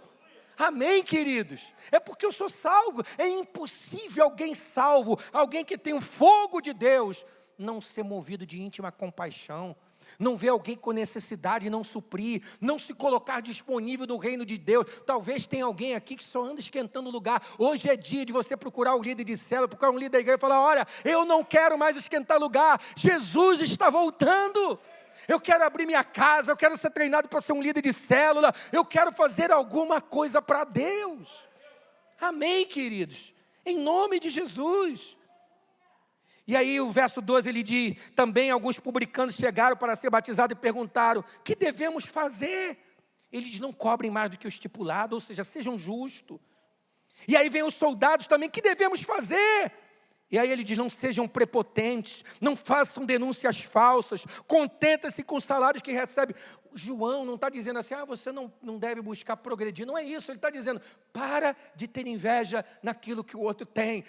Amém, queridos? É porque eu sou salvo. É impossível alguém salvo, alguém que tem o fogo de Deus, não ser movido de íntima compaixão, não ver alguém com necessidade e não suprir, não se colocar disponível no reino de Deus. Talvez tenha alguém aqui que só anda esquentando o lugar. Hoje é dia de você procurar o líder de célula, procurar um líder da igreja e falar, olha, eu não quero mais esquentar lugar, Jesus está voltando. Eu quero abrir minha casa, eu quero ser treinado para ser um líder de célula, eu quero fazer alguma coisa para Deus. Amém, queridos? Em nome de Jesus. E aí o verso 12 ele diz, também alguns publicanos chegaram para ser batizados e perguntaram, que devemos fazer? Eles não cobrem mais do que o estipulado, ou seja, sejam justos. E aí vem os soldados também, que devemos fazer? E aí ele diz, não sejam prepotentes, não façam denúncias falsas, contenta-se com os salários que recebe. João não está dizendo assim, você não deve buscar progredir, não é isso, ele está dizendo, para de ter inveja naquilo que o outro tem.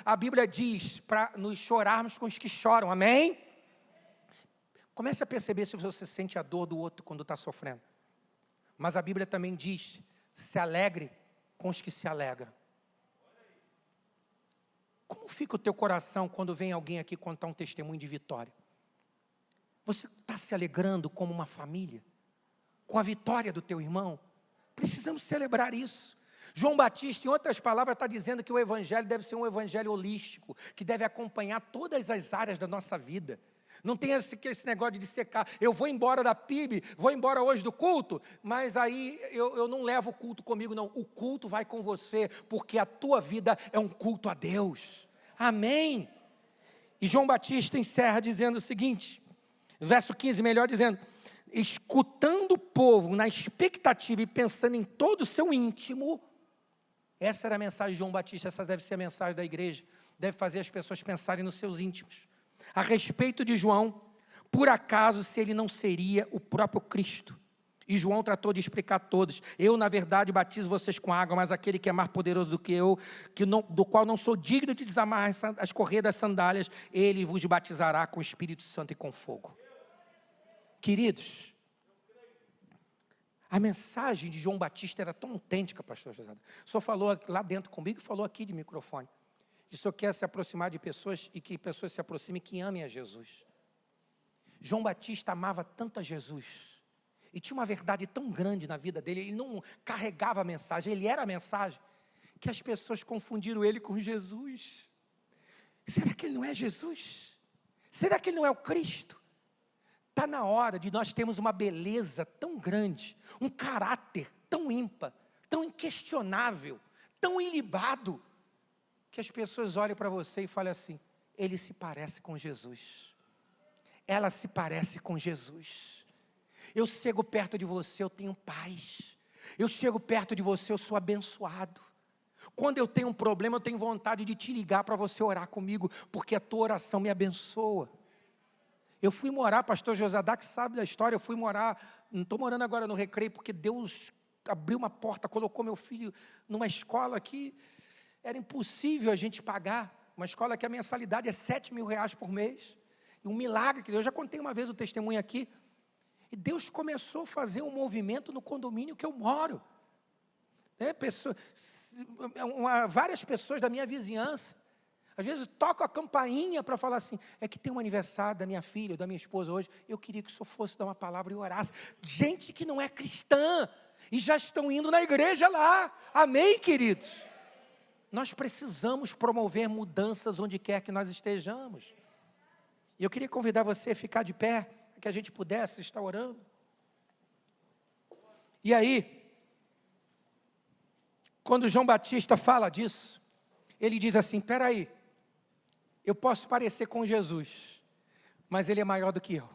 A Bíblia diz para nos chorarmos com os que choram, amém? Comece a perceber se você sente a dor do outro quando está sofrendo. Mas a Bíblia também diz, se alegre com os que se alegram. Como fica o teu coração quando vem alguém aqui contar um testemunho de vitória? Você está se alegrando como uma família? Com a vitória do teu irmão? Precisamos celebrar isso. João Batista, em outras palavras, está dizendo que o evangelho deve ser um evangelho holístico, que deve acompanhar todas as áreas da nossa vida. Não tem esse negócio de dissecar, eu vou embora da PIB, vou embora hoje do culto, mas aí eu não levo o culto comigo, não. O culto vai com você, porque a tua vida é um culto a Deus. Amém? E João Batista encerra dizendo o seguinte, verso 15, melhor dizendo, escutando o povo na expectativa e pensando em todo o seu íntimo, essa era a mensagem de João Batista, essa deve ser a mensagem da igreja, deve fazer as pessoas pensarem nos seus íntimos. A respeito de João, por acaso se ele não seria o próprio Cristo? E João tratou de explicar a todos, eu na verdade batizo vocês com água, mas aquele que é mais poderoso do que eu, do qual não sou digno de desamarrar as correias das sandálias, ele vos batizará com o Espírito Santo e com fogo. Queridos, a mensagem de João Batista era tão autêntica, pastor José. O senhor falou lá dentro comigo e falou aqui de microfone. O senhor quer se aproximar de pessoas e que pessoas se aproximem que amem a Jesus. João Batista amava tanto a Jesus e tinha uma verdade tão grande na vida dele, ele não carregava a mensagem, ele era a mensagem, que as pessoas confundiram ele com Jesus. Será que ele não é Jesus? Será que ele não é o Cristo? Está na hora de nós termos uma beleza tão grande, um caráter tão ímpar, tão inquestionável, tão ilibado, que as pessoas olhem para você e falem assim, ele se parece com Jesus, ela se parece com Jesus, eu chego perto de você, eu tenho paz, eu chego perto de você, eu sou abençoado, quando eu tenho um problema, eu tenho vontade de te ligar para você orar comigo, porque a tua oração me abençoa. Eu fui morar, pastor Josadak sabe da história, eu fui morar, não estou morando agora no Recreio, porque Deus abriu uma porta, colocou meu filho numa escola que era impossível a gente pagar, uma escola que a mensalidade é R$7.000 por mês, e um milagre que Deus, já contei uma vez o testemunho aqui, e Deus começou a fazer um movimento no condomínio que eu moro, várias pessoas da minha vizinhança, às vezes toco a campainha para falar assim, é que tem um aniversário da minha filha, ou da minha esposa hoje, eu queria que o senhor fosse dar uma palavra e orasse. Gente que não é cristã, e já estão indo na igreja lá, amém, queridos? Nós precisamos promover mudanças onde quer que nós estejamos. E eu queria convidar você a ficar de pé, que a gente pudesse estar orando. E aí, quando João Batista fala disso, ele diz assim, espera aí, eu posso parecer com Jesus, mas ele é maior do que eu.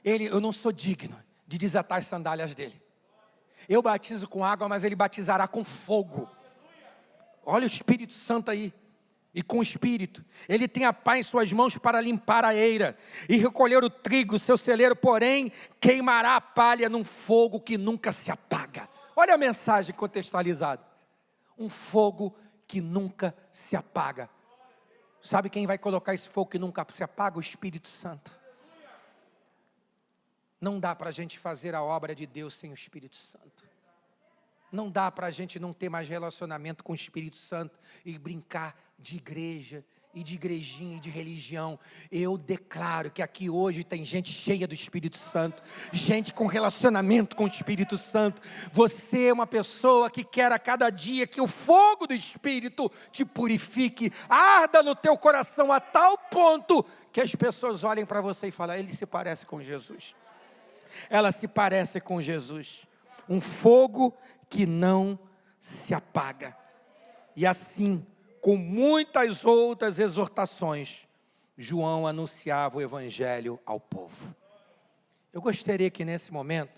Eu não sou digno de desatar as sandálias dele. Eu batizo com água, mas ele batizará com fogo. Olha o Espírito Santo aí. E com o Espírito, ele tem a pá em suas mãos para limpar a eira e recolher o trigo, seu celeiro, porém, queimará a palha num fogo que nunca se apaga. Olha a mensagem contextualizada. Um fogo que nunca se apaga. Sabe quem vai colocar esse fogo que nunca se apaga? O Espírito Santo. Não dá para a gente fazer a obra de Deus sem o Espírito Santo. Não dá para a gente não ter mais relacionamento com o Espírito Santo e brincar de igreja, e de igrejinha, e de religião. Eu declaro que aqui hoje tem gente cheia do Espírito Santo, gente com relacionamento com o Espírito Santo. Você é uma pessoa que quer a cada dia que o fogo do Espírito te purifique, arda no teu coração a tal ponto que as pessoas olhem para você e falem, ele se parece com Jesus. Ela se parece com Jesus. Um fogo que não se apaga. E assim, com muitas outras exortações, João anunciava o evangelho ao povo. Eu gostaria que nesse momento,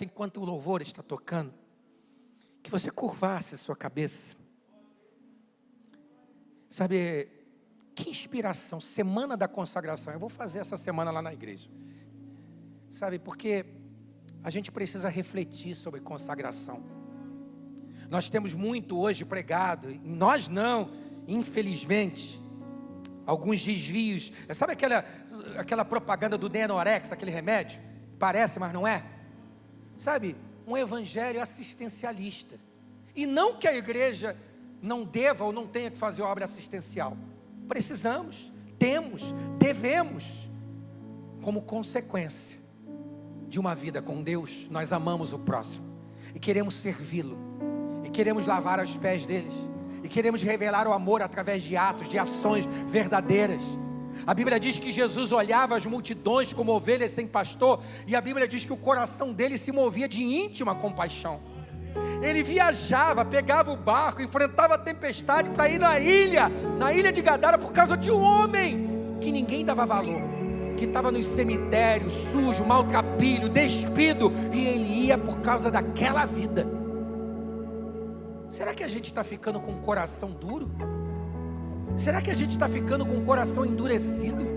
enquanto o louvor está tocando, que você curvasse a sua cabeça. Sabe, que inspiração, semana da consagração. Eu vou fazer essa semana lá na igreja. Sabe, porque a gente precisa refletir sobre consagração. Nós temos muito hoje pregado, e nós não, infelizmente, alguns desvios. Sabe aquela propaganda do Denorex, aquele remédio? Parece, mas não é. Sabe, um evangelho assistencialista. E não que a igreja não deva ou não tenha que fazer obra assistencial. Precisamos, temos, devemos. Como consequência de uma vida com Deus, nós amamos o próximo. E queremos servi-lo. E queremos lavar os pés deles. E queremos revelar o amor através de atos, de ações verdadeiras. A Bíblia diz que Jesus olhava as multidões como ovelhas sem pastor. E a Bíblia diz que o coração dele se movia de íntima compaixão. Ele viajava, pegava o barco, enfrentava a tempestade para ir na ilha de Gadara, por causa de um homem que ninguém dava valor, que estava nos cemitérios, sujo, maltrapilho, despido, e ele ia por causa daquela vida. Será que a gente está ficando com o coração duro? Será que a gente está ficando com o coração endurecido?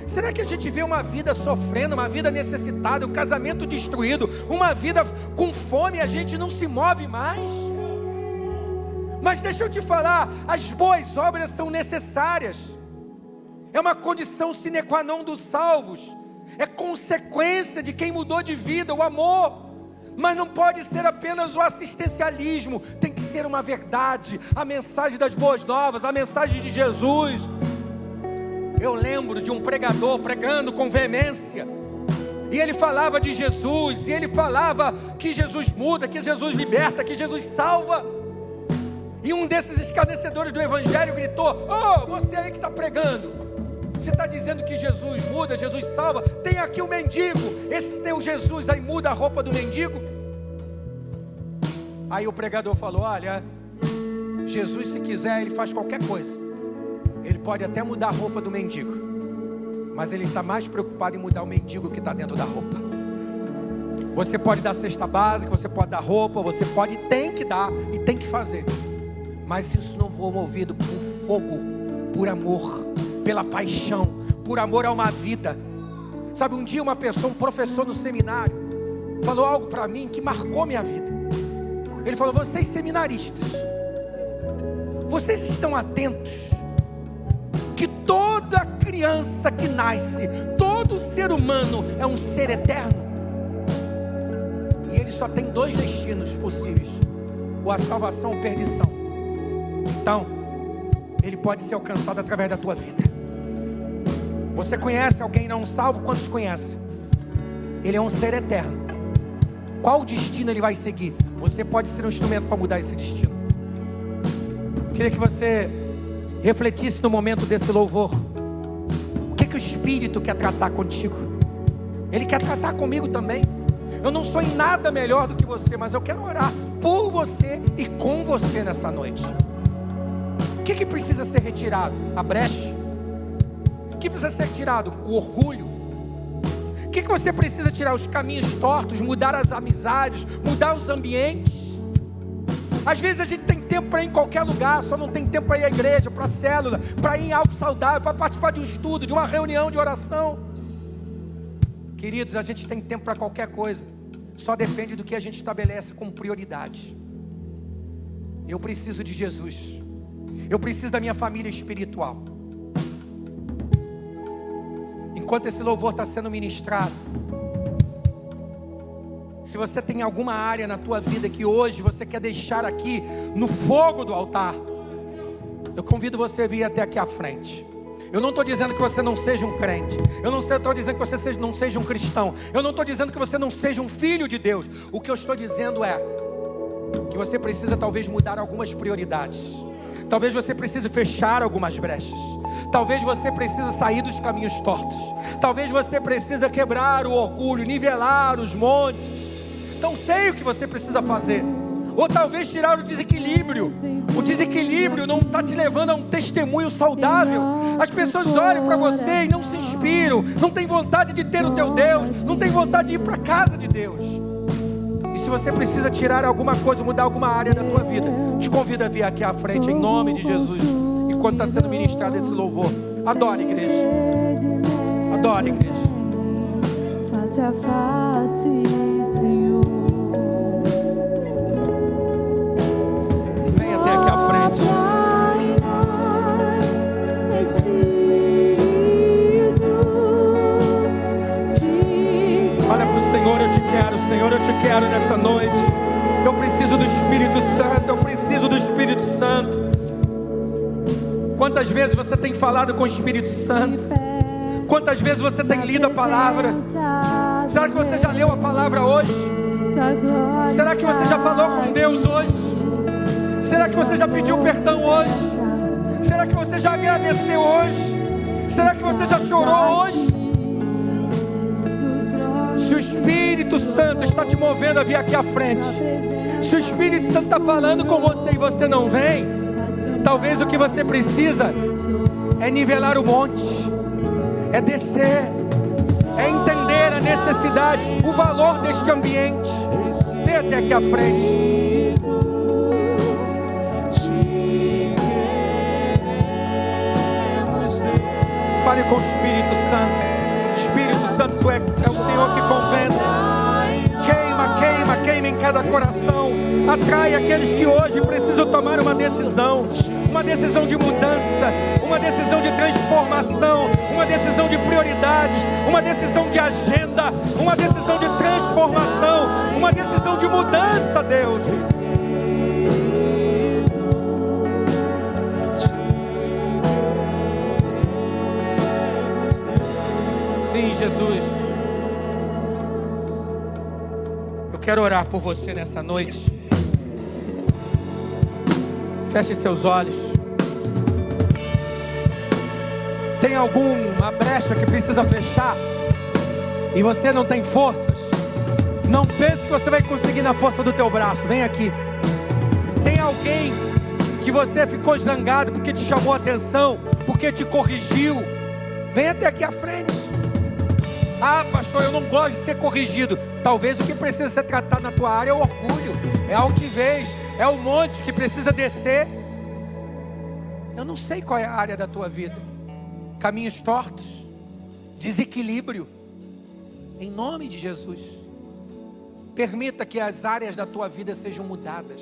Será que a gente vê uma vida sofrendo, uma vida necessitada, um casamento destruído, uma vida com fome e a gente não se move mais? Mas deixa eu te falar, as boas obras são necessárias. É uma condição sine qua non dos salvos. É consequência de quem mudou de vida, o amor. Mas não pode ser apenas o assistencialismo, tem que ser uma verdade, a mensagem das boas novas, a mensagem de Jesus. Eu lembro de um pregador pregando com veemência, e ele falava de Jesus, e ele falava que Jesus muda, que Jesus liberta, que Jesus salva. E um desses escarnecedores do evangelho gritou: "Oh, você aí que está pregando, você está dizendo que Jesus muda, Jesus salva, tem aqui um mendigo, esse teu Jesus aí muda a roupa do mendigo?" Aí o pregador falou: "Olha, Jesus, se quiser, ele faz qualquer coisa. Ele pode até mudar a roupa do mendigo, mas ele está mais preocupado em mudar o mendigo que está dentro da roupa. Você pode dar cesta básica, você pode dar roupa, você pode e tem que dar, e tem que fazer. Mas se isso não for movido por fogo, por amor, pela paixão, por amor a uma vida." Sabe, um dia uma pessoa, um professor no seminário, falou algo para mim que marcou minha vida. Ele falou: "Vocês seminaristas, vocês estão atentos que toda criança que nasce, todo ser humano é um ser eterno, e ele só tem dois destinos possíveis, ou a salvação ou a perdição. Então, ele pode ser alcançado através da tua vida." Você conhece alguém não salvo? Quantos conhecem? Ele é um ser eterno. Qual destino ele vai seguir? Você pode ser um instrumento para mudar esse destino. Eu queria que você refletisse no momento desse louvor. O que o Espírito quer tratar contigo? Ele quer tratar comigo também. Eu não sou em nada melhor do que você, mas eu quero orar por você e com você nessa noite. O que precisa ser retirado? A brecha. O que precisa ser retirado? O orgulho. O que você precisa tirar? Os caminhos tortos, mudar as amizades, mudar os ambientes. Às vezes a gente tem tempo para ir em qualquer lugar, só não tem tempo para ir à igreja, para a célula, para ir em algo saudável, para participar de um estudo, de uma reunião de oração. Queridos, a gente tem tempo para qualquer coisa, só depende do que a gente estabelece como prioridade. Eu preciso de Jesus, eu preciso da minha família espiritual. Enquanto esse louvor está sendo ministrado, se você tem alguma área na tua vida que hoje você quer deixar aqui no fogo do altar, eu convido você a vir até aqui à frente. Eu não estou dizendo que você não seja um crente, eu não estou dizendo que você não seja um cristão, eu não estou dizendo que você não seja um filho de Deus. O que eu estou dizendo é que você precisa talvez mudar algumas prioridades. Talvez você precise fechar algumas brechas. Talvez você precise sair dos caminhos tortos. Talvez você precise quebrar o orgulho, nivelar os montes. Então sei o que você precisa fazer. ou talvez tirar o desequilíbrio. O desequilíbrio não está te levando a um testemunho saudável. As pessoas olham para você e não se inspiram, não tem vontade de ter o teu Deus, não tem vontade de ir para a casa de Deus. E se você precisa tirar alguma coisa, mudar alguma área da tua vida, te convido a vir aqui à frente em nome de Jesus. Enquanto está sendo ministrado esse louvor, adore, igreja. Adore, igreja. Face a face, Senhor. Vem até aqui à frente. Olha para o Senhor, eu te quero, Senhor, eu te quero nessa noite. Eu preciso do Espírito Santo, eu preciso do Espírito Santo. Quantas vezes você tem falado com o Espírito Santo? Quantas vezes você tem lido a palavra? Será que você já leu a palavra hoje? Será que você já falou com Deus hoje? Será que você já pediu perdão hoje? Será que você já agradeceu hoje? Será que você já chorou hoje? Se o Espírito Santo está te movendo a vir aqui à frente, se o Espírito Santo está falando com você e você não vem, talvez o que você precisa é nivelar o monte, é descer, é entender a necessidade, o valor deste ambiente. Vem até aqui à frente. Fale com o Espírito Santo. Espírito Santo é o Senhor que convence. Queima, queima, queima em cada coração. Atrai aqueles que hoje precisam tomar uma decisão de mudança, uma decisão de transformação, uma decisão de prioridades, uma decisão de agenda, uma decisão de transformação, uma decisão de mudança, Deus. Sim, Jesus. Eu quero orar por você nessa noite. Feche seus olhos. Tem alguma brecha que precisa fechar e você não tem forças? Não pense que você vai conseguir na força do teu braço. Vem aqui. Tem alguém que você ficou zangado porque te chamou a atenção, porque te corrigiu? Vem até aqui à frente. Ah, pastor, eu não gosto de ser corrigido. Talvez o que precisa ser tratado na tua área é o orgulho, é a altivez, é o monte que precisa descer. Eu não sei qual é a área da tua vida. Caminhos tortos, desequilíbrio. Em nome de Jesus, permita que as áreas da tua vida sejam mudadas.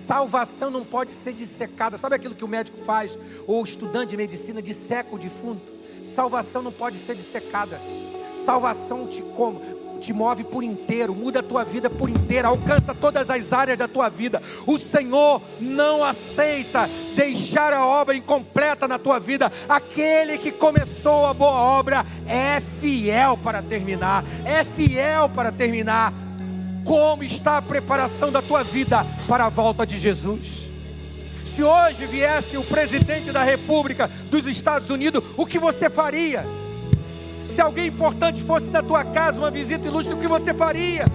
Salvação não pode ser dissecada. Sabe aquilo que o médico faz, ou o estudante de medicina disseca o defunto? Salvação não pode ser dissecada. Salvação te move por inteiro, muda a tua vida por inteira, alcança todas as áreas da tua vida. O Senhor não aceita deixar a obra incompleta na tua vida. Aquele que começou a boa obra é fiel para terminar, é fiel para terminar. Como está a preparação da tua vida para a volta de Jesus? Se hoje viesse o presidente da República dos Estados Unidos, o que você faria? Se alguém importante fosse na tua casa, uma visita ilustre, o que você faria?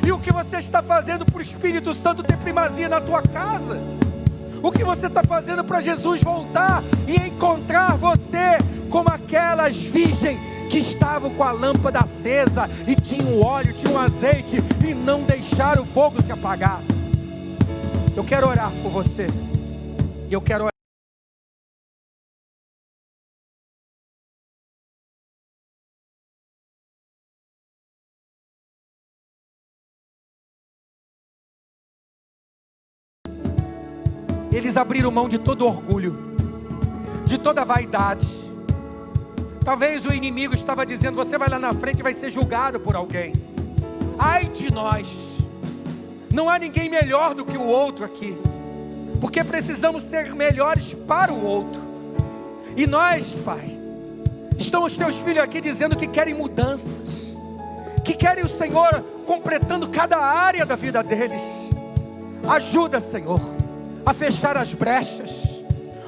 E o que você está fazendo para o Espírito Santo ter primazia na tua casa? O que você está fazendo para Jesus voltar e encontrar você como aquelas virgens que estavam com a lâmpada acesa e tinham óleo, tinham azeite e não deixaram o fogo se apagar? Eu quero orar por você. E eu quero orar. Eles abriram mão de todo orgulho, de toda vaidade. Talvez o inimigo estava dizendo: você vai lá na frente e vai ser julgado por alguém. Ai de nós, não há ninguém melhor do que o outro aqui, porque precisamos ser melhores para o outro. E nós, Pai, estão os teus filhos aqui dizendo que querem mudanças, que querem o Senhor completando cada área da vida deles. Ajuda, Senhor, a fechar as brechas.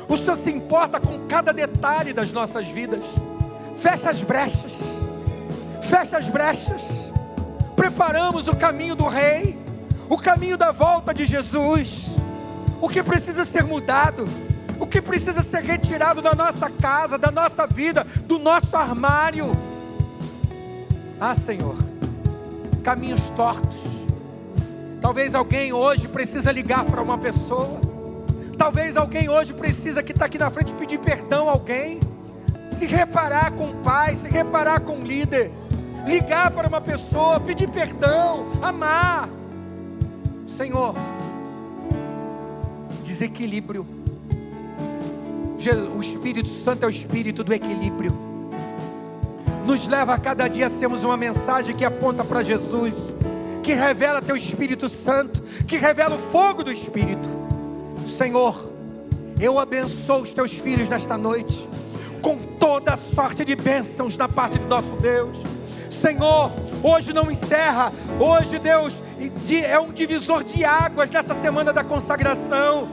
O Senhor se importa com cada detalhe das nossas vidas. Fecha as brechas, fecha as brechas. Preparamos o caminho do Rei, o caminho da volta de Jesus, o que precisa ser mudado, o que precisa ser retirado da nossa casa, da nossa vida, do nosso armário. Ah, Senhor, caminhos tortos. Talvez alguém hoje precisa ligar para uma pessoa. Talvez alguém hoje precisa, que está aqui na frente, pedir perdão a alguém. Se reparar com o pai, se reparar com o líder. Ligar para uma pessoa, pedir perdão, amar. Senhor, desequilíbrio. O Espírito Santo é o Espírito do equilíbrio. Nos leva a cada dia a sermos uma mensagem que aponta para Jesus, que revela Teu Espírito Santo, que revela o fogo do Espírito. Senhor, eu abençoo os Teus filhos nesta noite, com toda sorte de bênçãos da parte do nosso Deus. Senhor, hoje não encerra, hoje, Deus, é um divisor de águas nessa semana da consagração.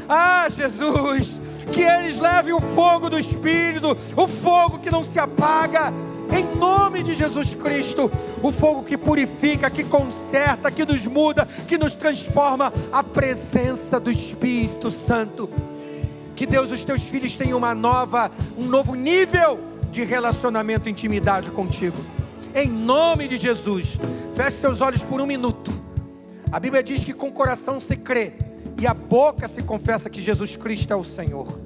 Ah, Jesus, que eles levem o fogo do Espírito, o fogo que não se apaga, em nome de Jesus Cristo, o fogo que purifica, que conserta, que nos muda, que nos transforma, a presença do Espírito Santo. Que Deus, os Teus filhos tenham um novo nível de relacionamento e intimidade contigo, em nome de Jesus. Feche seus olhos por um minuto. A Bíblia diz que com o coração se crê e a boca se confessa que Jesus Cristo é o Senhor.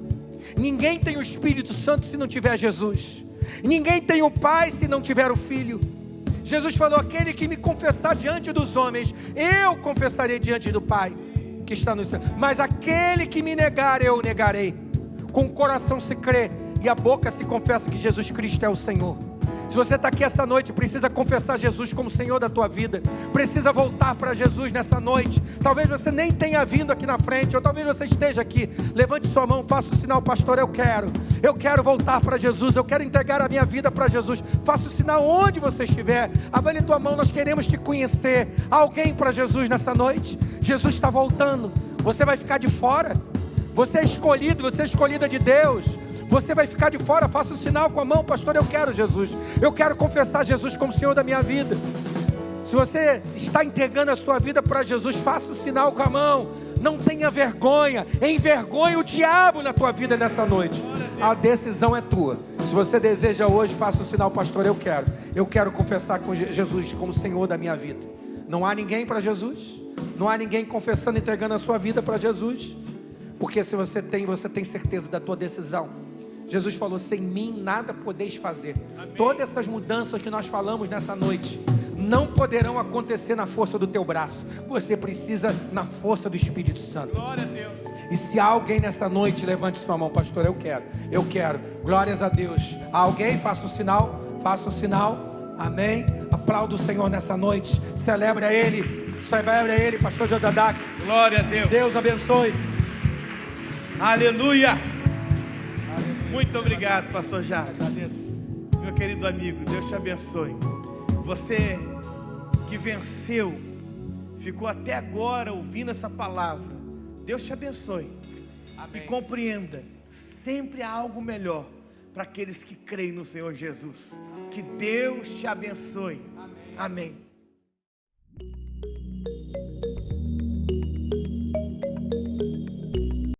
Ninguém tem o Espírito Santo se não tiver Jesus. Ninguém tem o Pai se não tiver o Filho. Jesus falou: aquele que me confessar diante dos homens, eu confessarei diante do Pai que está no céu. Mas aquele que me negar, eu o negarei. Com o coração se crê e a boca se confessa que Jesus Cristo é o Senhor. Se você está aqui essa noite, precisa confessar Jesus como Senhor da tua vida, precisa voltar para Jesus nessa noite. Talvez você nem tenha vindo aqui na frente, ou talvez você esteja aqui. Levante sua mão, faça o sinal: pastor, eu quero voltar para Jesus, eu quero entregar a minha vida para Jesus. Faça o sinal onde você estiver, abane tua mão, nós queremos te conhecer. Alguém para Jesus nessa noite? Jesus está voltando, você vai ficar de fora, você é escolhido, você é escolhida de Deus. Você vai ficar de fora, faça um sinal com a mão: pastor, eu quero Jesus, eu quero confessar Jesus como Senhor da minha vida. Se você está entregando a sua vida para Jesus, faça um sinal com a mão. Não tenha vergonha, envergonhe o diabo na tua vida nessa noite. A decisão é tua. Se você deseja hoje, faça um sinal: pastor, eu quero confessar com Jesus como Senhor da minha vida. Não há ninguém para Jesus, não há ninguém confessando, entregando a sua vida para Jesus, porque se você tem certeza da tua decisão. Jesus falou: sem mim nada podeis fazer. Amém. Todas essas mudanças que nós falamos nessa noite não poderão acontecer na força do teu braço. Você precisa na força do Espírito Santo. Glória a Deus. E se há alguém nessa noite, levante sua mão: pastor, eu quero. Glórias a Deus. Há alguém? Faça um sinal. Amém. Aplauda o Senhor nessa noite. Celebre a Ele, pastor Jodadak. Glória a Deus. Deus abençoe. Aleluia. Muito obrigado, pastor Jabes. Meu querido amigo, Deus te abençoe. Você que venceu, ficou até agora ouvindo essa palavra, Deus te abençoe. Amém. E compreenda, sempre há algo melhor para aqueles que creem no Senhor Jesus. Que Deus te abençoe. Amém. Amém.